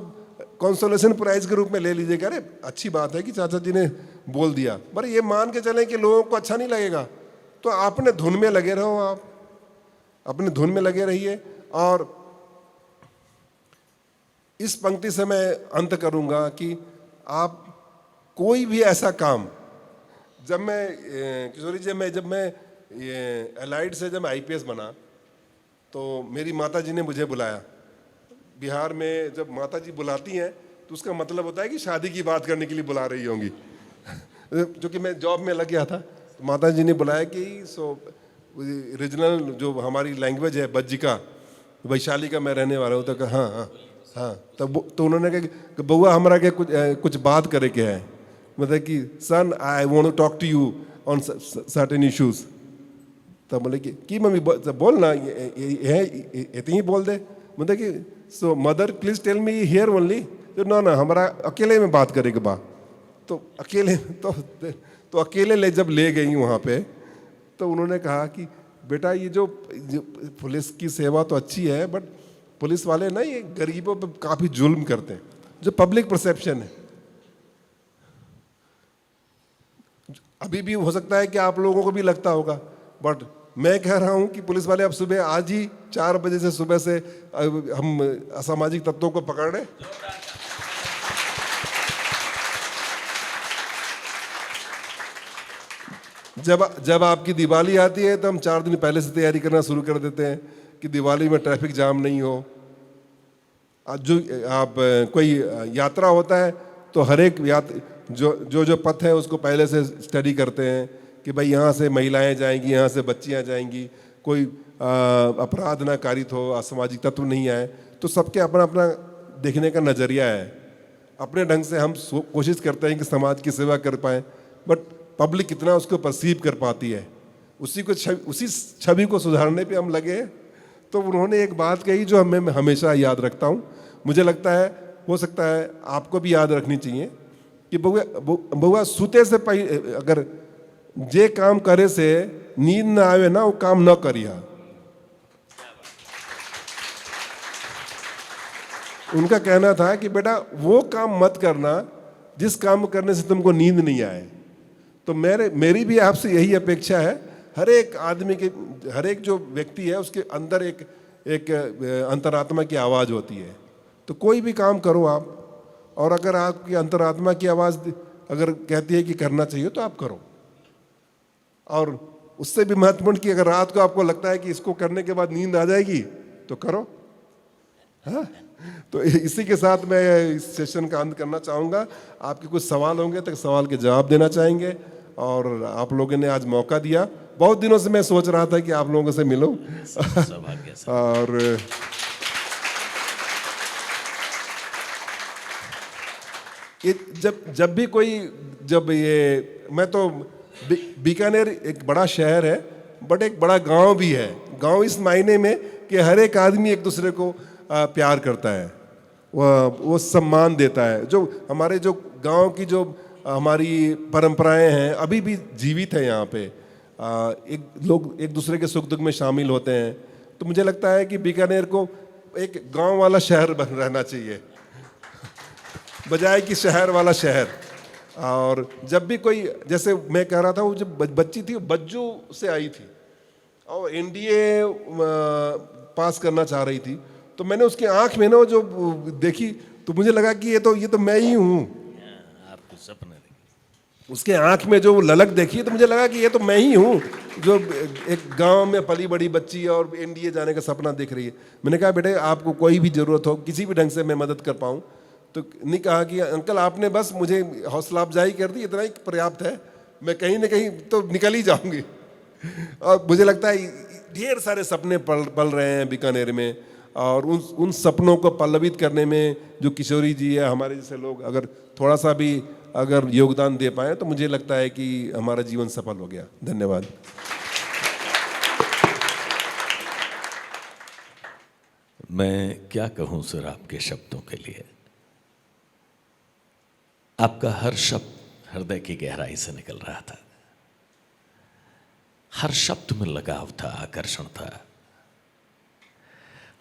कंसोलेशन प्राइज के रूप में ले लीजिएगा। अरे अच्छी बात है कि चाचा जी ने बोल दिया, पर ये मान के चलें कि लोगों को अच्छा नहीं लगेगा, तो अपने धुन में लगे रहो, आप अपने धुन में लगे रहिए। और इस पंक्ति से मैं अंत करूंगा कि आप कोई भी ऐसा काम, जब मैं किशोरी जी जब मैं एलाइड से जब आईपीएस बना, तो मेरी माता जी ने मुझे बुलाया। बिहार में जब माता जी बुलाती हैं तो उसका मतलब होता है कि शादी की बात करने के लिए बुला रही होंगी। जो कि मैं जॉब में लग गया था, तो माता जी ने बुलाया कि रीजनल जो हमारी लैंग्वेज है बज्जिका, वैशाली का मैं रहने वाला हूँ। तो हाँ हाँ हाँ, तो उन्होंने कहा कि बउआ हमारा के कुछ बात करे के है, मतलब कि son I want to talk to you on certain issues. तब बोले कि मम्मी बोल ना, इतनी ही बोल दे। मतलब कि so mother please tell me here only, तो ना हमारा अकेले में बात करेगा बा। तो अकेले तो अकेले जब ले गई वहाँ पे, तो उन्होंने कहा कि बेटा ये जो पुलिस की सेवा तो अच्छी है, बट पुलिस वाले ना ये गरीबों पे काफ़ी जुल्म करते हैं, जो पब्लिक परसेप्शन है। अभी भी हो सकता है कि आप लोगों को भी लगता होगा, बट मैं कह रहा हूं कि पुलिस वाले अब सुबह आज ही 4 बजे से सुबह से हम असामाजिक तत्वों को पकड़ रहे। जब आपकी दिवाली आती है तो हम 4 दिन पहले से तैयारी करना शुरू कर देते हैं कि दिवाली में ट्रैफिक जाम नहीं हो। कोई यात्रा होता है तो हर एक जो पथ है उसको पहले से स्टडी करते हैं कि भाई यहाँ से महिलाएं जाएंगी, यहाँ से बच्चियाँ जाएंगी, कोई अपराध ना कारित हो, असामाजिक तत्व नहीं आए। तो सबके अपना अपना देखने का नज़रिया है। अपने ढंग से हम कोशिश करते हैं कि समाज की सेवा कर पाएँ, बट पब्लिक कितना उसको परसीव कर पाती है, उसी छवि को सुधारने पे हम लगे हैं। तो उन्होंने एक बात कही जो मैं हमेशा याद रखता हूँ, मुझे लगता है हो सकता है आपको भी याद रखनी चाहिए कि बउआ सूते से पहले अगर जे काम करे से नींद ना आवे ना वो काम न करिया। उनका कहना था कि बेटा वो काम मत करना जिस काम करने से तुमको नींद नहीं आए। तो मेरी भी आपसे यही अपेक्षा है, हर एक आदमी के, हर एक जो व्यक्ति है उसके अंदर एक अंतरात्मा की आवाज़ होती है। तो कोई भी काम करो आप, और अगर आपकी अंतरात्मा की आवाज़ अगर कहती है कि करना चाहिए तो आप करो। और उससे भी महत्वपूर्ण कि अगर रात को आपको लगता है कि इसको करने के बाद नींद आ जाएगी तो करो। हाँ, तो इसी के साथ मैं इस सेशन का अंत करना चाहूँगा। आपके कुछ सवाल होंगे तो सवाल के जवाब देना चाहेंगे, और आप लोगों ने आज मौका दिया। बहुत दिनों से मैं सोच रहा था कि आप लोगों से मिलूं और मैं तो बीकानेर एक बड़ा शहर है बट एक बड़ा गांव भी है। गांव इस मायने में कि हर एक आदमी एक दूसरे को प्यार करता है, वो सम्मान देता है। जो हमारे जो गांव की जो हमारी परंपराएं हैं अभी भी जीवित है यहाँ पे। लोग एक दूसरे के सुख दुख में शामिल होते हैं। तो मुझे लगता है कि बीकानेर को एक गांव वाला शहर बन रहना चाहिए बजाय कि शहर वाला शहर। और जब भी कोई, जैसे मैं कह रहा था, वो जब बच्ची थी वो बज्जू से आई थी और एनडीए पास करना चाह रही थी, तो मैंने उसकी आंख में ना जो देखी तो मुझे लगा कि ये तो मैं ही हूँ। आपको सपने उसके आंख में जो ललक देखी तो मुझे लगा कि ये तो मैं ही हूँ जो एक गांव में पली बड़ी बच्ची और एनडीए जाने का सपना देख रही है। मैंने कहा बेटे आपको कोई भी ज़रूरत हो, किसी भी ढंग से मैं मदद कर पाऊँ, तो नहीं कहा कि अंकल आपने बस मुझे हौसला अफजाई कर दी, इतना ही पर्याप्त है, मैं कहीं ना कहीं तो निकल ही जाऊँगी। और मुझे लगता है ढेर सारे सपने पल रहे हैं बीकानेर में, और उन सपनों को पल्लवित करने में जो किशोरी जी है, हमारे जैसे लोग अगर थोड़ा सा भी अगर योगदान दे पाए तो मुझे लगता है कि हमारा जीवन सफल हो गया। धन्यवाद। मैं क्या कहूं सर आपके शब्दों के लिए। आपका हर शब्द हृदय की गहराई से निकल रहा था, हर शब्द में लगाव था, आकर्षण था,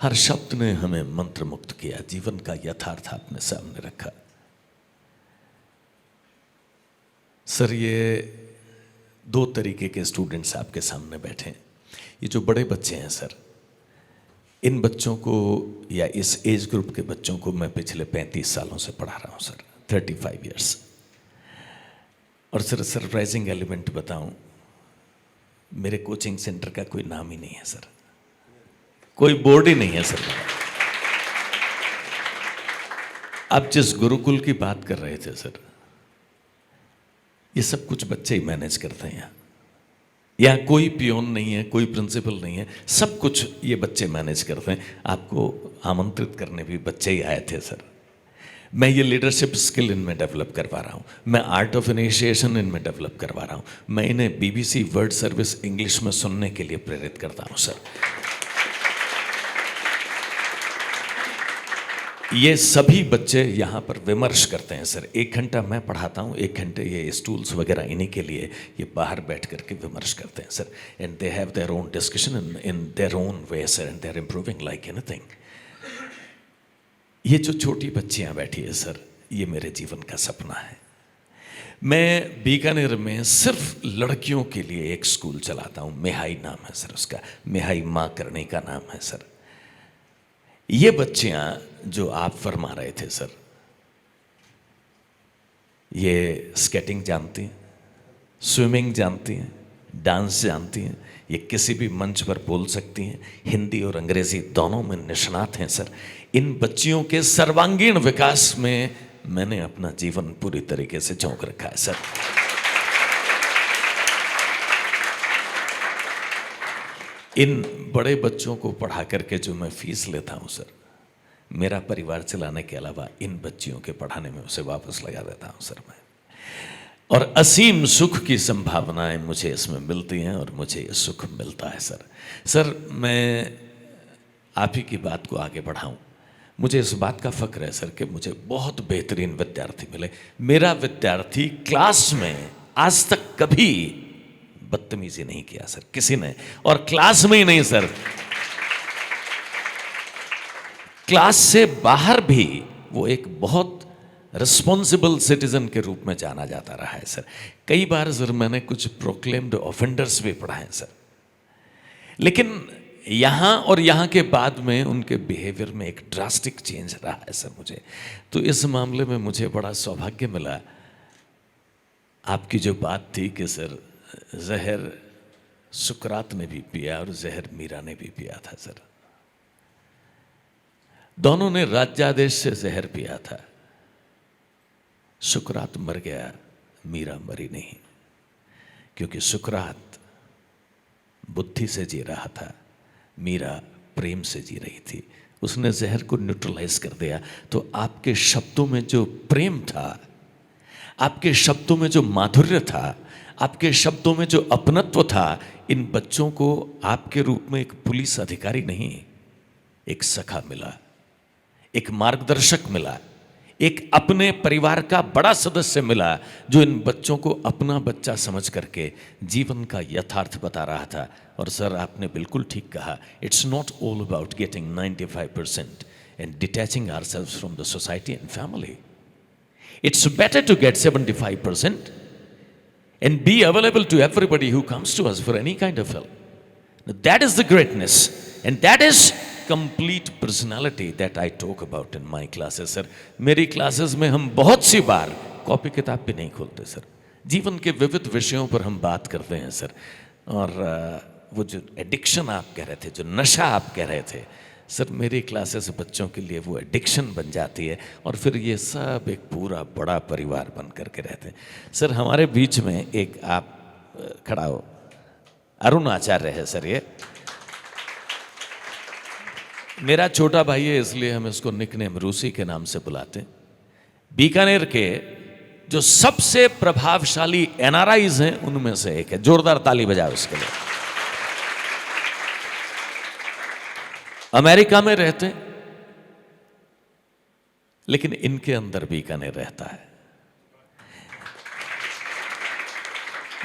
हर शब्द ने हमें मंत्रमुग्ध किया, जीवन का यथार्थ आपने सामने रखा। सर ये 2 तरीके के स्टूडेंट्स आपके सामने बैठे हैं। ये जो बड़े बच्चे हैं सर, इन बच्चों को या इस एज ग्रुप के बच्चों को मैं पिछले 35 सालों से पढ़ा रहा हूँ सर, 35 इयर्स। और सर सरप्राइजिंग एलिमेंट बताऊं, मेरे कोचिंग सेंटर का कोई नाम ही नहीं है सर, कोई बोर्ड ही नहीं है सर। आप जिस गुरुकुल की बात कर रहे थे सर, ये सब कुछ बच्चे ही मैनेज करते हैं। यहाँ कोई पियोन नहीं है, कोई प्रिंसिपल नहीं है, सब कुछ ये बच्चे मैनेज करते हैं। आपको आमंत्रित करने भी बच्चे ही आए थे सर। मैं ये लीडरशिप स्किल इनमें डेवलप करवा रहा हूँ, मैं आर्ट ऑफ इनिशिएशन इनमें डेवलप करवा रहा हूँ, मैं इन्हें बीबीसी वर्ड सर्विस इंग्लिश में सुनने के लिए प्रेरित करता हूँ सर। ये सभी बच्चे यहाँ पर विमर्श करते हैं सर। 1 घंटा मैं पढ़ाता हूँ, 1 घंटे ये स्टूल्स वगैरह इन्हीं के लिए ये बाहर बैठ करके विमर्श करते हैं sir. And they have their own discussion in their own way sir, and they are improving like anything. ये जो छोटी बच्चियाँ बैठी है सर, ये मेरे जीवन का सपना है। मैं बीकानेर में सिर्फ लड़कियों के लिए एक स्कूल चलाता हूँ, मेहाई नाम है सर उसका, मेहाई माँ करने का नाम है सर। ये बच्चियाँ जो आप फरमा रहे थे सर, ये स्केटिंग जानती हैं, स्विमिंग जानती हैं, डांस जानती हैं, ये किसी भी मंच पर बोल सकती हैं, हिंदी और अंग्रेजी दोनों में निष्णात हैं सर। इन बच्चियों के सर्वांगीण विकास में मैंने अपना जीवन पूरी तरीके से झोंक रखा है सर। इन बड़े बच्चों को पढ़ा करके जो मैं फीस लेता हूं सर, मेरा परिवार चलाने के अलावा इन बच्चियों के पढ़ाने में उसे वापस लगा देता हूं सर मैं। और असीम सुख की संभावनाएं मुझे इसमें मिलती हैं और मुझे ये सुख मिलता है सर। सर मैं आप ही की बात को आगे बढ़ाऊं, मुझे इस बात का फक्र है सर कि मुझे बहुत बेहतरीन विद्यार्थी मिले। मेरा विद्यार्थी क्लास में आज तक कभी बदतमीजी नहीं किया सर किसी ने, और क्लास में ही नहीं सर, क्लास से बाहर भी वो एक बहुत रिस्पॉन्सिबल सिटीजन के रूप में जाना जाता रहा है सर। कई बार सर मैंने कुछ प्रोक्लेम्ड ऑफेंडर्स भी पढ़ाए हैं सर, लेकिन यहाँ और यहाँ के बाद में उनके बिहेवियर में एक ड्रास्टिक चेंज रहा है सर मुझे। तो इस मामले में मुझे बड़ा सौभाग्य मिला। आपकी जो बात थी कि सर जहर सुकरात ने भी पिया और जहर मीरा ने भी पिया था सर, दोनों ने राज्यादेश से जहर पिया था। सुकरात मर गया, मीरा मरी नहीं, क्योंकि सुकरात बुद्धि से जी रहा था, मीरा प्रेम से जी रही थी। उसने जहर को न्यूट्रलाइज कर दिया। तो आपके शब्दों में जो प्रेम था, आपके शब्दों में जो माधुर्य था, आपके शब्दों में जो अपनत्व था, इन बच्चों को आपके रूप में एक पुलिस अधिकारी नहीं, एक सखा मिला, एक मार्गदर्शक मिला, एक अपने परिवार का बड़ा सदस्य मिला, जो इन बच्चों को अपना बच्चा समझ करके जीवन का यथार्थ बता रहा था। और सर आपने बिल्कुल ठीक कहा, it's not all about getting 95% and detaching ourselves from the society and family. It's better to get 75% and be available to everybody who comes to us for any kind of help. Now, that is the greatness, and that is complete personality that I talk about in my classes, sir. मेरी classes में हम बहुत सी बार copy किताब भी नहीं खोलते sir, जीवन के विविध विषयों पर हम बात करते हैं सर। और वो जो एडिक्शन आप कह रहे थे, जो नशा आप कह रहे थे सर, मेरी क्लासेस बच्चों के लिए वो एडिक्शन बन जाती है, और फिर ये सब एक पूरा बड़ा परिवार बन करके रहते हैं सर। हमारे बीच में एक आप खड़ा हो, अरुण आचार्य है सर, ये मेरा छोटा भाई है, इसलिए हम इसको निकनेम रूसी के नाम से बुलाते हैं। बीकानेर के जो सबसे प्रभावशाली एनआरआईज हैं उनमें से एक है, जोरदार ताली बजाओ उसके लिए। अमेरिका में रहते, लेकिन इनके अंदर बीकानेर रहता है।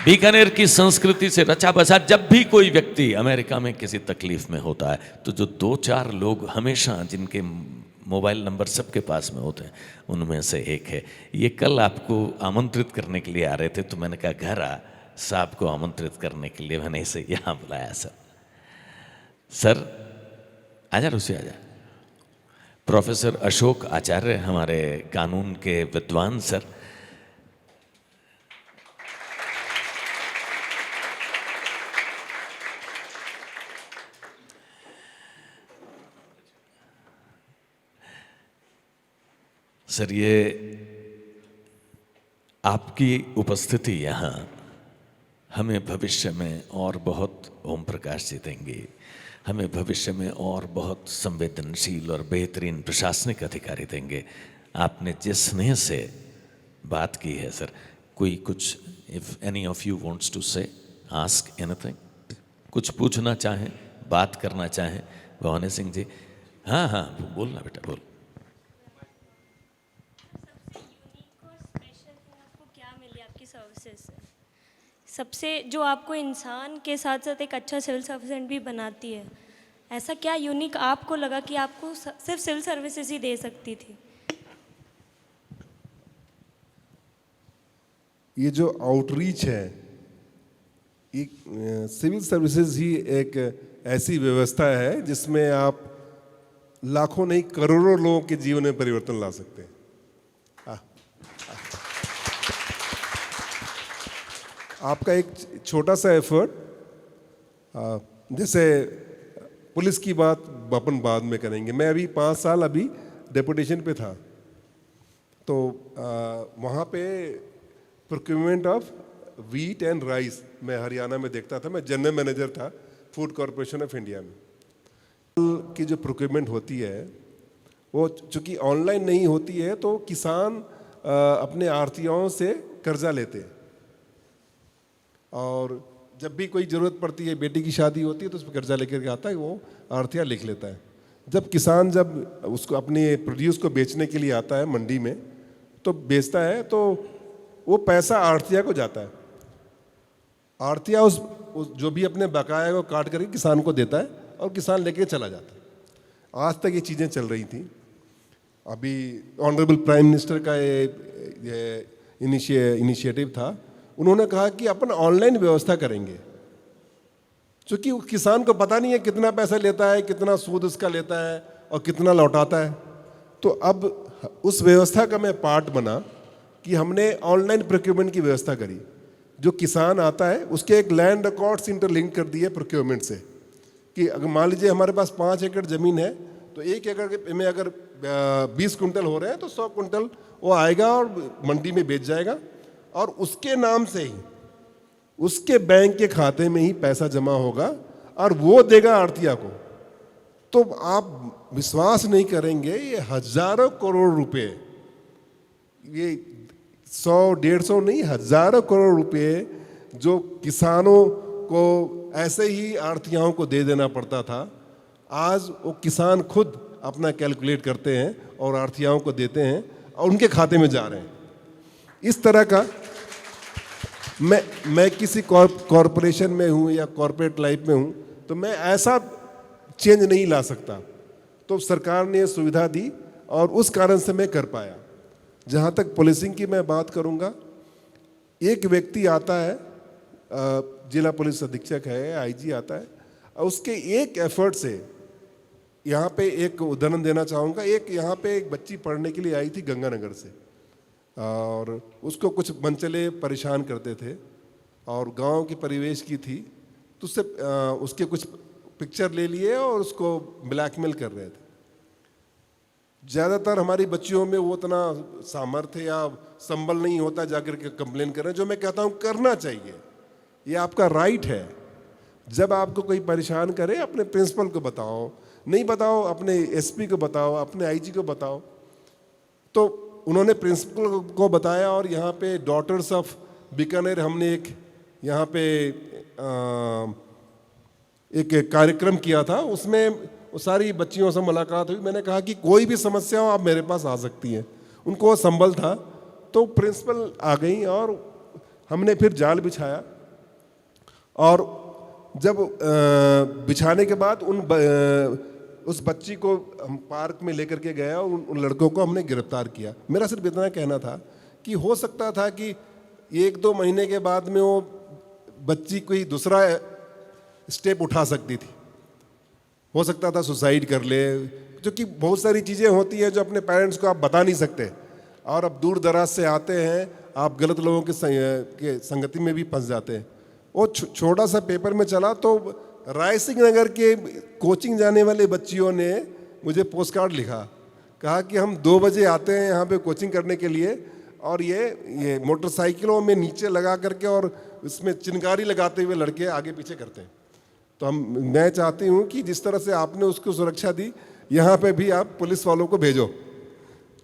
बीकानेर की संस्कृति से रचा बसा। जब भी कोई व्यक्ति अमेरिका में किसी तकलीफ में होता है, तो जो 2-4 लोग हमेशा, जिनके मोबाइल नंबर सबके पास में होते हैं, उनमें से एक है ये। कल आपको आमंत्रित करने के लिए आ रहे थे, तो मैंने कहा घर आ, साहब को आमंत्रित करने के लिए मैंने इसे यहाँ बुलाया सर। सर आजा, रुसी आजा। प्रोफेसर अशोक आचार्य हमारे कानून के विद्वान सर, सर ये आपकी उपस्थिति यहाँ हमें भविष्य में और बहुत ओम प्रकाश जी देंगे, हमें भविष्य में और बहुत संवेदनशील और बेहतरीन प्रशासनिक अधिकारी देंगे। आपने जिस स्नेह से बात की है सर, कोई कुछ, if any of you wants to say ask anything, कुछ पूछना चाहें, बात करना चाहें, भवानी सिंह जी। हाँ हाँ बोलना बेटा, बोल। सबसे जो आपको इंसान के साथ साथ एक अच्छा सिविल सर्विसेंट भी बनाती है, ऐसा क्या यूनिक आपको लगा कि आपको सिर्फ सिविल सर्विसेज ही दे सकती थी? ये जो आउटरीच है, एक सिविल सर्विसेज ही एक ऐसी व्यवस्था है जिसमें आप लाखों नहीं करोड़ों लोगों के जीवन में परिवर्तन ला सकते हैं। आपका एक छोटा सा एफर्ट, जैसे पुलिस की बात अपन बाद में करेंगे, मैं अभी 5 साल अभी डेपुटेशन पे था, तो वहाँ पे procurement of wheat and rice मैं हरियाणा में देखता था। मैं जनरल मैनेजर था फूड कॉरपोरेशन ऑफ इंडिया में। की जो प्रोक्यूरमेंट होती है वो चूँकि ऑनलाइन नहीं होती है, तो किसान अपने आढ़तियों से कर्जा लेते हैं, और जब भी कोई ज़रूरत पड़ती है, बेटी की शादी होती है तो उस पर कर्जा लेकर के आता है, वो आढ़तिया लिख लेता है। जब किसान जब उसको अपने प्रोड्यूस को बेचने के लिए आता है मंडी में, तो बेचता है तो वो पैसा आढ़तिया को जाता है। आढ़तिया उस जो भी अपने बकाया को काट करके किसान को देता है और किसान लेके चला जाता है। आज तक ये चीज़ें चल रही थी। अभी ऑनरेबल प्राइम मिनिस्टर का ये इनिशिएटिव था, उन्होंने कहा कि अपन ऑनलाइन व्यवस्था करेंगे, क्योंकि किसान को पता नहीं है कितना पैसा लेता है, कितना सूद उसका लेता है और कितना लौटाता है। तो अब उस व्यवस्था का मैं पार्ट बना कि हमने ऑनलाइन प्रोक्योरमेंट की व्यवस्था करी। जो किसान आता है उसके एक लैंड रिकॉर्ड्स इंटरलिंक कर दिए प्रोक्योरमेंट से, कि अगर मान लीजिए हमारे पास 5 एकड़ ज़मीन है, तो 1 एकड़ में अगर 20 कुंटल हो रहे हैं तो 100 कुंटल वो आएगा और मंडी में बेच जाएगा, और उसके नाम से ही उसके बैंक के खाते में ही पैसा जमा होगा और वो देगा आढ़तिया को। तो आप विश्वास नहीं करेंगे, ये हजारों करोड़ रुपए, ये 100-150 नहीं, हजारों करोड़ रुपए जो किसानों को ऐसे ही आढ़तियाओं को दे देना पड़ता था, आज वो किसान खुद अपना कैलकुलेट करते हैं और आढ़तियाओं को देते हैं और उनके खाते में जा रहे हैं। इस तरह का मैं किसी कॉरपोरेशन में हूँ या कॉरपोरेट लाइफ में हूँ, तो मैं ऐसा चेंज नहीं ला सकता। तो सरकार ने सुविधा दी और उस कारण से मैं कर पाया। जहाँ तक पुलिसिंग की मैं बात करूँगा, एक व्यक्ति आता है, जिला पुलिस अधीक्षक है, आईजी आता है, और उसके एक एफर्ट से, यहाँ पे एक उदाहरण देना चाहूँगा। यहाँ पे एक बच्ची पढ़ने के लिए आई थी गंगानगर से, और उसको कुछ मनचले परेशान करते थे और गांव के परिवेश की थी, तो उससे उसके कुछ पिक्चर ले लिए और उसको ब्लैकमेल कर रहे थे। ज़्यादातर हमारी बच्चियों में वो उतना सामर्थ्य या संबल नहीं होता जाकर के कंप्लेन कर रहे हैं, जो मैं कहता हूँ करना चाहिए, ये आपका राइट है। जब आपको कोई परेशान करे, अपने प्रिंसिपल को बताओ, नहीं बताओ अपने एसपी को बताओ, अपने आईजी को बताओ। तो उन्होंने प्रिंसिपल को बताया, और यहाँ पे डॉटर्स ऑफ बीकानेर हमने एक यहाँ पे एक कार्यक्रम किया था, उसमें वो सारी बच्चियों से मुलाकात हुई। मैंने कहा कि कोई भी समस्या हो आप मेरे पास आ सकती हैं। उनको संबल था, तो प्रिंसिपल आ गई और हमने फिर जाल बिछाया, और जब बिछाने के बाद उस बच्ची को हम पार्क में लेकर के गया और उन लड़कों को हमने गिरफ्तार किया। मेरा सिर्फ इतना कहना था कि हो सकता था कि 1-2 महीने के बाद में वो बच्ची कोई दूसरा स्टेप उठा सकती थी, हो सकता था सुसाइड कर ले, क्योंकि बहुत सारी चीज़ें होती हैं जो अपने पेरेंट्स को आप बता नहीं सकते, और अब दूर दराज से आते हैं, आप गलत लोगों के संगति में भी फंस जाते हैं। वो छोटा सा पेपर में चला, तो राय सिंह नगर के कोचिंग जाने वाले बच्चियों ने मुझे पोस्ट कार्ड लिखा, कहा कि हम 2 बजे आते हैं यहाँ पे कोचिंग करने के लिए, और ये मोटरसाइकिलों में नीचे लगा करके और उसमें चिनगारी लगाते हुए लड़के आगे पीछे करते हैं। तो मैं चाहती हूँ कि जिस तरह से आपने उसको सुरक्षा दी, यहाँ पे भी आप पुलिस वालों को भेजो।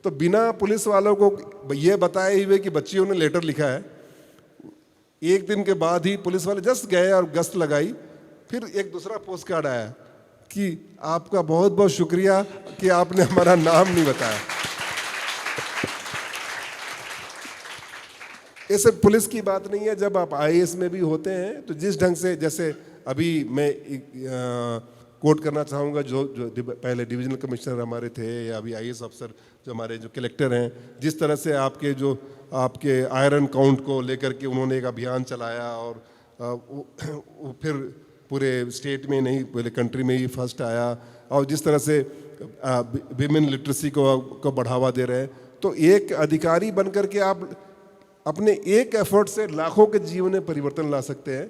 तो बिना पुलिस वालों को ये बताए हुए कि बच्चियों ने लेटर लिखा है, 1 दिन के बाद ही पुलिस वाले जस्ट गए और गश्त लगाई, फिर एक दूसरा पोस्ट कार्ड आया कि आपका बहुत बहुत शुक्रिया कि आपने हमारा नाम नहीं बताया। ये सब पुलिस की बात नहीं है। जब आप आईएएस में भी होते हैं, तो जिस ढंग से, जैसे अभी मैं कोट करना चाहूँगा, जो पहले डिविजनल कमिश्नर हमारे थे, या अभी आईएएस अफसर जो हमारे जो कलेक्टर हैं, जिस तरह से आपके आयरन काउंट को लेकर के उन्होंने एक अभियान चलाया, और वो फिर पूरे स्टेट में नहीं, पूरे कंट्री में ही फर्स्ट आया, और जिस तरह से विमेन लिटरेसी को बढ़ावा दे रहे हैं, तो एक अधिकारी बनकर के आप अपने एक एफर्ट से लाखों के जीवन में परिवर्तन ला सकते हैं,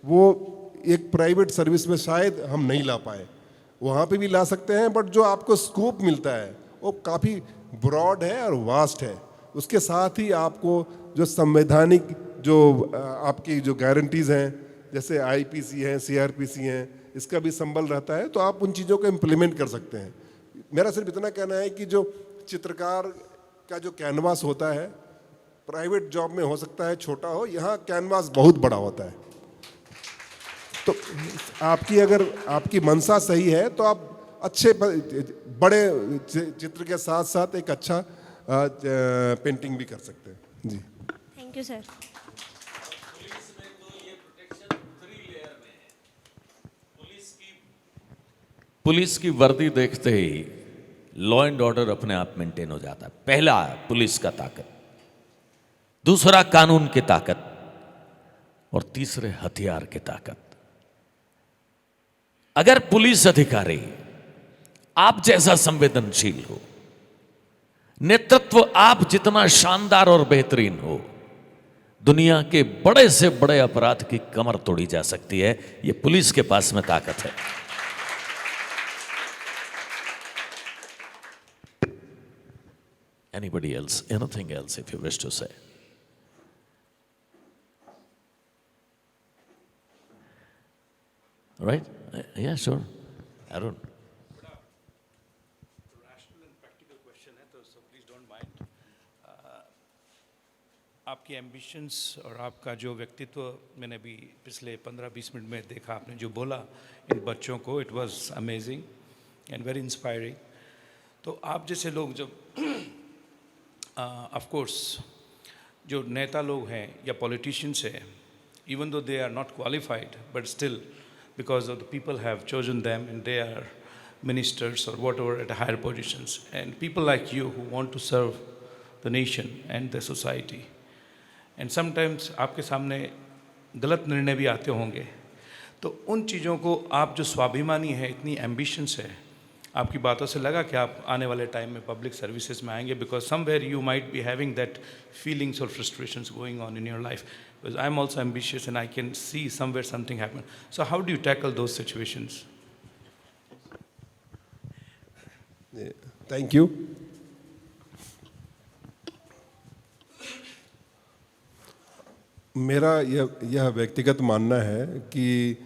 वो एक प्राइवेट सर्विस में शायद हम नहीं ला पाए। वहाँ पे भी ला सकते हैं, बट जो आपको स्कोप मिलता है वो काफ़ी ब्रॉड है और वास्ट है। उसके साथ ही आपको जो संवैधानिक जो आपकी जो गारंटीज़ हैं, जैसे आईपीसी हैं, सीआरपीसी हैं, इसका भी संबल रहता है, तो आप उन चीज़ों को इम्प्लीमेंट कर सकते हैं। मेरा सिर्फ इतना कहना है कि जो चित्रकार का जो कैनवास होता है, प्राइवेट जॉब में हो सकता है छोटा हो, यहाँ कैनवास बहुत बड़ा होता है। तो आपकी अगर आपकी मनसा सही है तो आप अच्छे बड़े चित्र के साथ साथ एक अच्छा पेंटिंग भी कर सकते हैं। जी, थैंक यू सर। पुलिस की वर्दी देखते ही लॉ एंड ऑर्डर अपने आप मेंटेन हो जाता है। पहला पुलिस का ताकत, दूसरा कानून की ताकत, और तीसरे हथियार की ताकत। अगर पुलिस अधिकारी आप जैसा संवेदनशील हो, नेतृत्व आप जितना शानदार और बेहतरीन हो, दुनिया के बड़े से बड़े अपराध की कमर तोड़ी जा सकती है। यह पुलिस के पास में ताकत है। Anybody else? Anything else if you wish to say? All right? Yeah, sure. Arun. Rational and practical question है, तो प्लीज डोंट माइंड। आपकी एम्बिशंस और आपका जो व्यक्तित्व मैंने भी पिछले 15-20 मिनट में देखा, आपने जो बोला इन बच्चों को, it was amazing and very inspiring. तो आप जैसे लोग जब ऑफ कोर्स जो नेता लोग हैं या पॉलिटिशियंस हैं, even though they are not qualified, but still because of the people have chosen them and they are ministers or whatever at higher positions, and people like you who want to serve the nation and the society, and sometimes आपके सामने गलत निर्णय भी आते होंगे, तो उन चीज़ों को आप जो स्वाभिमानी है, इतनी एम्बिशंस है, आपकी बातों से लगा कि आप आने वाले टाइम में पब्लिक सर्विसेज में आएंगे, because somewhere you might be having that feelings और frustrations going on in your life, because I am also ambitious and I can see somewhere something happen. So how do you tackle those situations? Thank you. मेरा यह व्यक्तिगत मानना है कि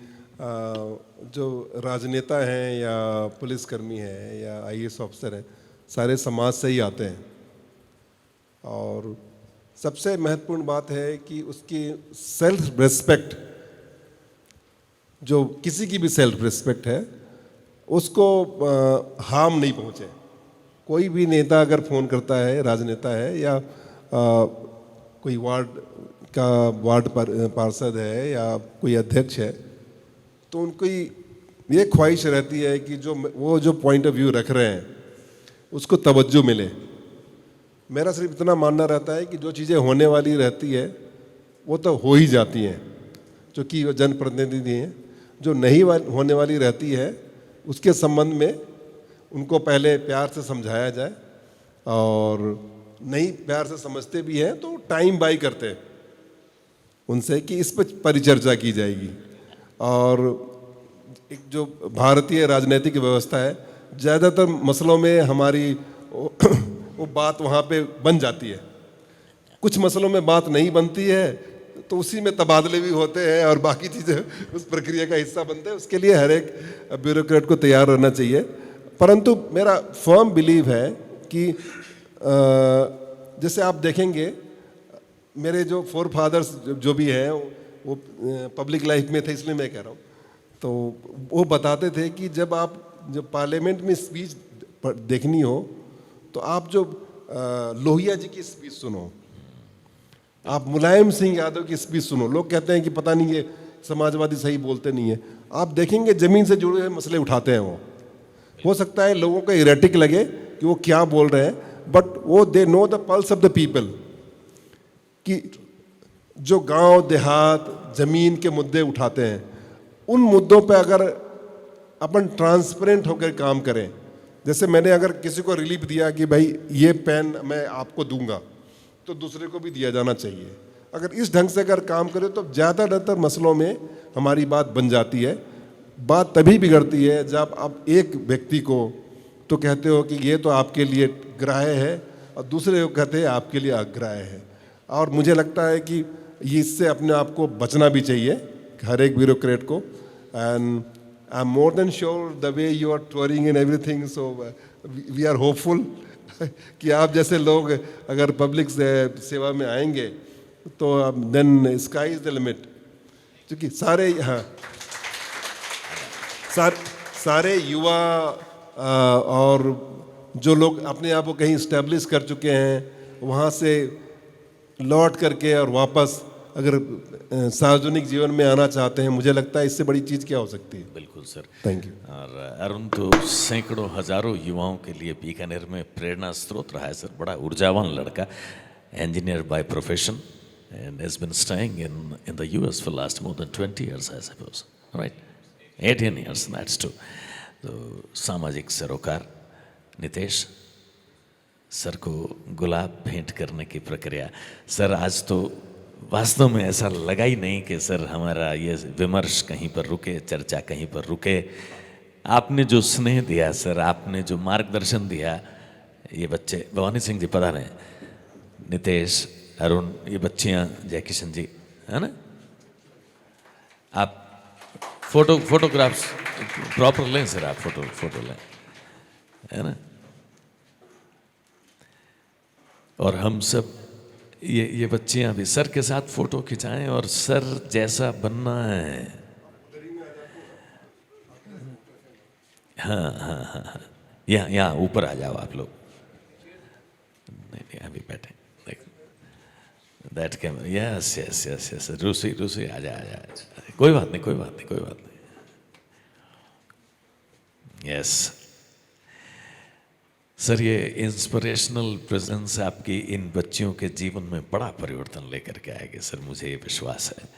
जो राजनेता हैं या पुलिसकर्मी हैं या आईएएस ऑफिसर हैं, सारे समाज से ही आते हैं, और सबसे महत्वपूर्ण बात है कि उसकी सेल्फ रिस्पेक्ट, जो किसी की भी सेल्फ रिस्पेक्ट है, उसको हार्म नहीं पहुँचे। कोई भी नेता अगर फ़ोन करता है, राजनेता है या कोई वार्ड पार्षद है या कोई अध्यक्ष है, तो उनकी ये ख्वाहिश रहती है कि जो पॉइंट ऑफ व्यू रख रहे हैं उसको तवज्जो मिले। मेरा सिर्फ इतना मानना रहता है कि जो चीज़ें होने वाली रहती है वो तो हो ही जाती हैं, क्योंकि वो जनप्रतिनिधि हैं। जो नहीं होने वाली रहती है उसके संबंध में उनको पहले प्यार से समझाया जाए, और नहीं प्यार से समझते भी हैं तो टाइम बाय करते हैं उनसे कि इस पर परिचर्चा की जाएगी। और एक जो भारतीय राजनीतिक व्यवस्था है, ज़्यादातर मसलों में हमारी वो बात वहाँ पे बन जाती है। कुछ मसलों में बात नहीं बनती है तो उसी में तबादले भी होते हैं और बाकी चीज़ें उस प्रक्रिया का हिस्सा बनते हैं। उसके लिए हर एक ब्यूरोक्रेट को तैयार रहना चाहिए। परंतु मेरा फर्म बिलीव है कि जैसे आप देखेंगे, मेरे जो फोर फादर्स जो भी हैं वो पब्लिक लाइफ में थे, इसलिए मैं कह रहा हूँ, तो वो बताते थे कि जब पार्लियामेंट में स्पीच देखनी हो तो आप जो लोहिया जी की स्पीच सुनो, आप मुलायम सिंह यादव की स्पीच सुनो। लोग कहते हैं कि पता नहीं ये समाजवादी सही बोलते नहीं है, आप देखेंगे ज़मीन से जुड़े हुए मसले उठाते हैं वो। हो सकता है लोगों को इरेटिक लगे कि वो क्या बोल रहे हैं, बट वो they know the pulse of the people, कि जो गांव देहात ज़मीन के मुद्दे उठाते हैं, उन मुद्दों पे अगर अपन ट्रांसपेरेंट होकर काम करें। जैसे मैंने अगर किसी को रिलीफ दिया कि भाई ये पेन मैं आपको दूंगा, तो दूसरे को भी दिया जाना चाहिए। अगर इस ढंग से अगर काम करें तो ज़्यादातर मसलों में हमारी बात बन जाती है। बात तभी बिगड़ती है जब आप एक व्यक्ति को तो कहते हो कि ये तो आपके लिए ग्राह्य है और दूसरे को कहते हैं आपके लिए अग्राह्य है। और मुझे लगता है कि इससे अपने आप को बचना भी चाहिए हर एक ब्यूरोक्रेट को। And I am more than sure the way you are touring in everything, so we are hopeful कि आप जैसे लोग अगर पब्लिक सेवा में आएंगे तो then sky is the limit. क्योंकि सारे युवा और जो लोग अपने आप को कहीं इस्टेब्लिश कर चुके हैं, वहाँ से लौट करके और वापस अगर सार्वजनिक जीवन में आना चाहते हैं, मुझे लगता है इससे बड़ी चीज़ क्या हो सकती है। बिल्कुल सर। Thank you. और अरुण तो सैकड़ों हजारों युवाओं के लिए बीकानेर में प्रेरणा स्रोत रहा है सर। बड़ा ऊर्जावान लड़का, engineer by profession and has been staying in the US for last more than 20 years, I suppose, right? 18 years, that's true. तो सामाजिक सरोकार नितेश सर को गुलाब भेंट करने की प्रक्रिया। सर आज तो वास्तव में ऐसा लगा ही नहीं कि सर हमारा ये विमर्श कहीं पर रुके, चर्चा कहीं पर रुके। आपने जो स्नेह दिया सर, आपने जो मार्गदर्शन दिया, ये बच्चे भवानी सिंह जी पता रहे, नितेश, अरुण, ये बच्चियाँ, जय किशन जी, है ना, आप फोटोग्राफ्स प्रॉपर लें सर, आप फोटो लें, है ना। और हम सब ये बच्चियाँ भी सर के साथ फोटो खिंचाएं और सर जैसा बनना है। हाँ, यहाँ ऊपर आ जाओ आप लोग। नहीं अभी बैठे, दैट कैमरा, यस रूसी आ जा। कोई बात नहीं। यस सर, ये इंस्पिरेशनल प्रेजेंस आपकी इन बच्चियों के जीवन में बड़ा परिवर्तन लेकर के आएगी सर, मुझे ये विश्वास है।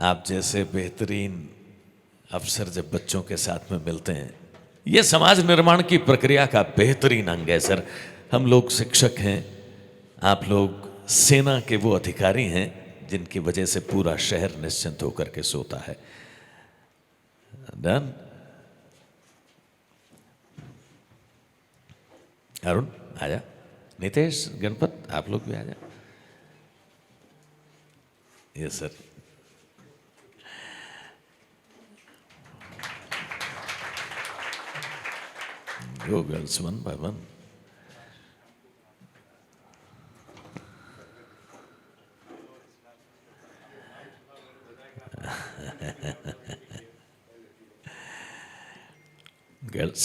आप जैसे बेहतरीन अफसर जब बच्चों के साथ में मिलते हैं, ये समाज निर्माण की प्रक्रिया का बेहतरीन अंग है सर। हम लोग शिक्षक हैं, आप लोग सेना के वो अधिकारी हैं जिनकी वजह से पूरा शहर निश्चिंत होकर के सोता है। डन। अरुण आजा, नितेश, गणपत, आप लोग भी आ जाओ। Yes sir. Go girls one by one. Girls,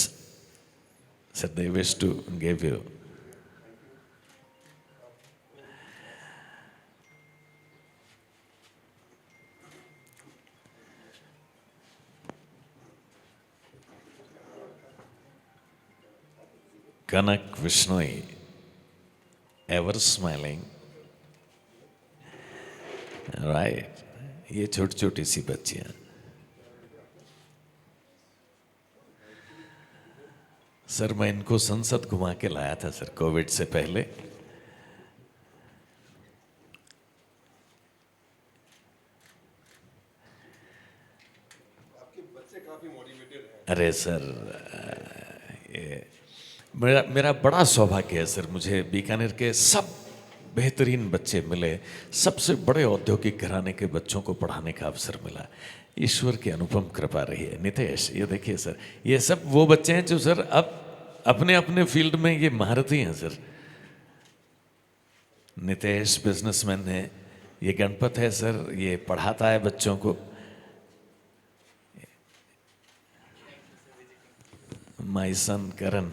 sir, they wish to give you. Kanak Vishnoi, ever smiling. Right. ये छोटी छोटी सी बच्चियां सर, मैं इनको संसद घुमा के लाया था सर कोविड से पहले। आपके बच्चे काफी मोटिवेटेड हैं। अरे सर, ये मेरा बड़ा सौभाग्य है सर, मुझे बीकानेर के सब बेहतरीन बच्चे मिले, सबसे बड़े औद्योगिक घराने के बच्चों को पढ़ाने का अवसर मिला। ईश्वर की अनुपम कृपा रही है। नितेश, ये देखिए सर, ये सब वो बच्चे हैं जो सर अब अपने अपने फील्ड में ये महारथी हैं सर। नितेश बिजनेसमैन है, ये गणपत है सर, ये पढ़ाता है बच्चों को। My son Karan,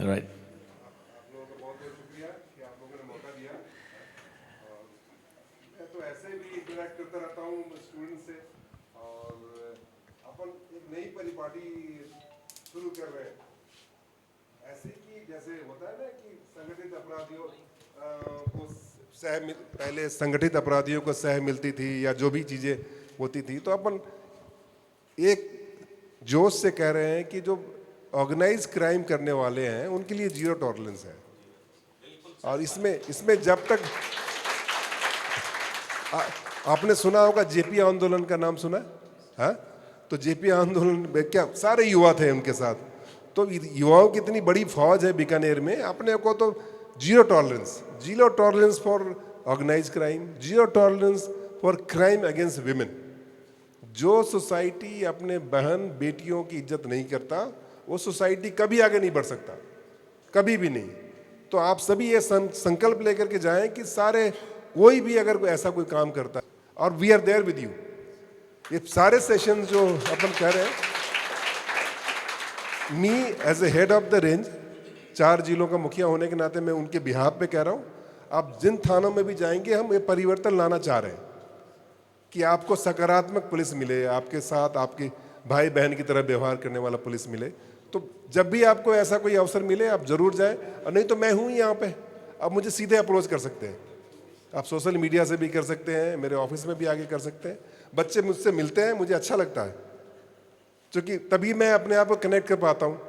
right. आप लोगों का बहुत बहुत शुक्रिया कि आप लोगों ने मौका दिया। और मैं तो ऐसे भी इंटरेक्ट करता रहता हूँ स्टूडेंट से, और अपन एक नई परिपाटी शुरू कर रहे हैं ऐसे कि जैसे होता है ना कि संगठित अपराधियों को पहले संगठित अपराधियों को सह मिलती थी या जो भी चीज़ें होती थी, तो अपन एक जोश से कह रहे हैं कि जो ऑर्गेनाइज क्राइम करने वाले हैं उनके लिए जीरो टॉलरेंस है। और इसमें जब तक आपने सुना होगा जेपी आंदोलन का नाम सुना है? हाँ, तो जेपी आंदोलन में क्या सारे युवा थे उनके साथ, तो युवाओं की इतनी बड़ी फौज है बीकानेर में। अपने को तो zero tolerance for organise crime, zero tolerance for crime against women. जो सोसाइटी अपने बहन बेटियों की इज्जत नहीं करता वो सोसाइटी कभी आगे नहीं बढ़ सकता, कभी भी नहीं। तो आप सभी ये संकल्प लेकर के जाएं कि सारे कोई भी अगर कोई ऐसा कोई काम करता है, और we are there with you. ये सारे सेशन जो अपन कह रहे हैं, me as a head of the range, 4 जिलों का मुखिया होने के नाते मैं उनके बिहाफ पे कह रहा हूँ, आप जिन थानों में भी जाएंगे हम ये परिवर्तन लाना चाह रहे हैं कि आपको सकारात्मक पुलिस मिले, आपके साथ आपके भाई बहन की तरह व्यवहार करने वाला पुलिस मिले। तो जब भी आपको ऐसा कोई अवसर मिले आप जरूर जाएं, और नहीं तो मैं हूँ यहाँ पे, आप मुझे सीधे अप्रोच कर सकते हैं। आप सोशल मीडिया से भी कर सकते हैं, मेरे ऑफिस में भी आगे कर सकते हैं। बच्चे मुझसे मिलते हैं, मुझे अच्छा लगता है, क्योंकि तभी मैं अपने आप को कनेक्ट कर पाता हूँ।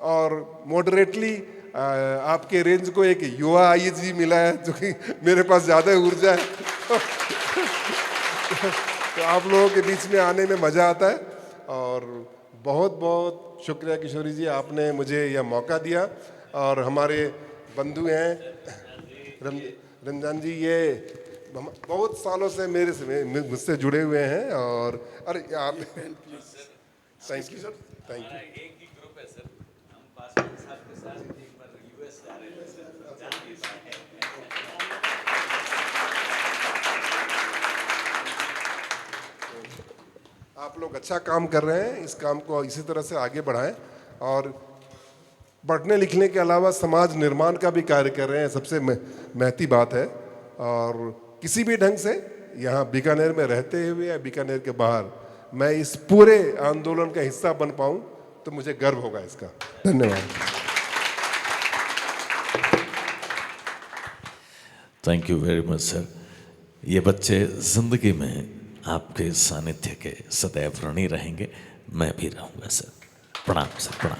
और मॉडरेटली आपके रेंज को एक युवा आईजी मिला है जो कि मेरे पास ज़्यादा ऊर्जा है तो आप लोगों के बीच में आने में मज़ा आता है। और बहुत बहुत शुक्रिया किशोरी जी, आपने मुझे यह मौका दिया। और हमारे बंधु हैं रमजान जी, ये बहुत सालों से मुझसे जुड़े हुए हैं। और अरे आप thank you sir, thank you. एक ही ग्रुप है सर, हम पासवान साहब के साथ एक बार यूएस जा रहे थे सर, जा नहीं पाए। आप लोग अच्छा काम कर रहे हैं, इस काम को इसी तरह से आगे बढ़ाएं। और पढ़ने लिखने के अलावा समाज निर्माण का भी कार्य कर रहे हैं, सबसे महती बात है। और किसी भी ढंग से यहाँ बीकानेर में रहते हुए या बीकानेर के बाहर मैं इस पूरे आंदोलन का हिस्सा बन पाऊँ तो मुझे गर्व होगा इसका। धन्यवाद। Thank you very much sir. ये बच्चे जिंदगी में आपके सानिध्य के सदैव ऋणी रहेंगे, मैं भी रहूँगा सर। प्रणाम सर, प्रणाम।